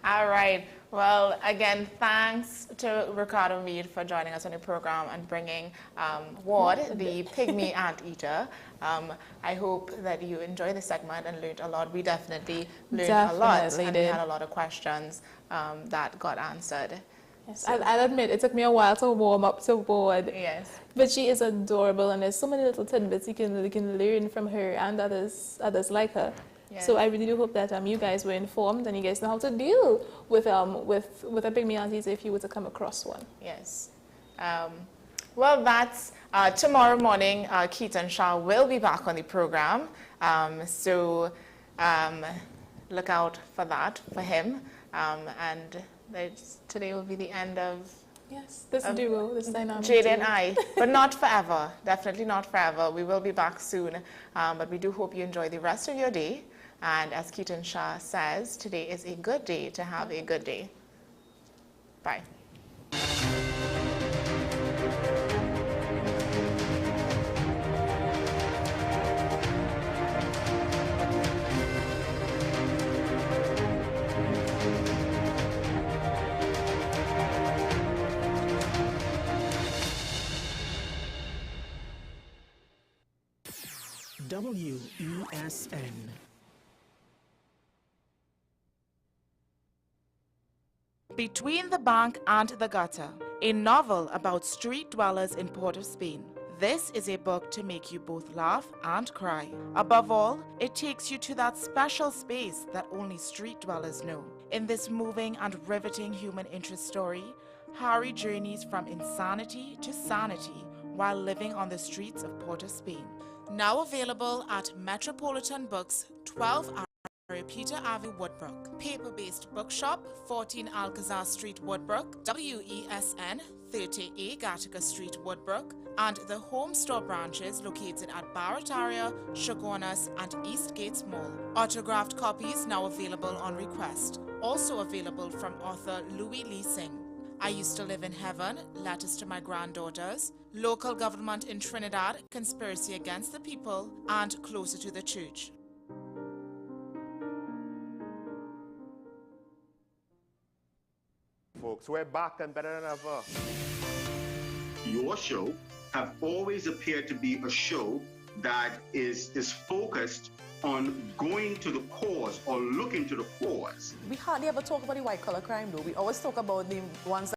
All right. Well, again, thanks to Ricardo Mead for joining us on the program and bringing Ward, the pygmy anteater. I hope that you enjoyed the segment and learned a lot. We definitely learned a lot, and we had a lot of questions that got answered. Yes, I'll admit, it took me a while to warm up to Ward. Yes. But she is adorable, and there's so many little tidbits you can learn from her and others like her. Yes. So I really do hope that you guys were informed and you guys know how to deal with a pygmy anteater if you were to come across one. Yes. Well, that's tomorrow morning. Keaton Shah will be back on the program. So look out for that for him. And today will be the end of Yes, this duo, this dynamic. Jade and I, but not forever. Definitely not forever. We will be back soon. But we do hope you enjoy the rest of your day. And as Keaton Shah says, today is a good day to have a good day. Bye. WESN. Between the Bank and the Gutter, a novel about street dwellers in Port of Spain. This is a book to make you both laugh and cry. Above all, it takes you to that special space that only street dwellers know. In this moving and riveting human interest story, Harry journeys from insanity to sanity while living on the streets of Port of Spain. Now available at Metropolitan Books, 12 Peter Ave, Woodbrook. Paper-based bookshop, 14 Alcazar Street, Woodbrook. WESN, 30A Gattaca Street, Woodbrook. And the home store branches located at Barataria, Shogunas, and East Gates Mall. Autographed copies now available on request. Also available from author Louis Lee Singh. I Used to Live in Heaven, Letters to My Granddaughters, Local Government in Trinidad, Conspiracy Against the People, and Closer to the Church. Folks, we're back and better than ever. Your show have always appeared to be a show that is focused on going to the cause or looking to the cause. We hardly ever talk about the white collar crime though. We always talk about the ones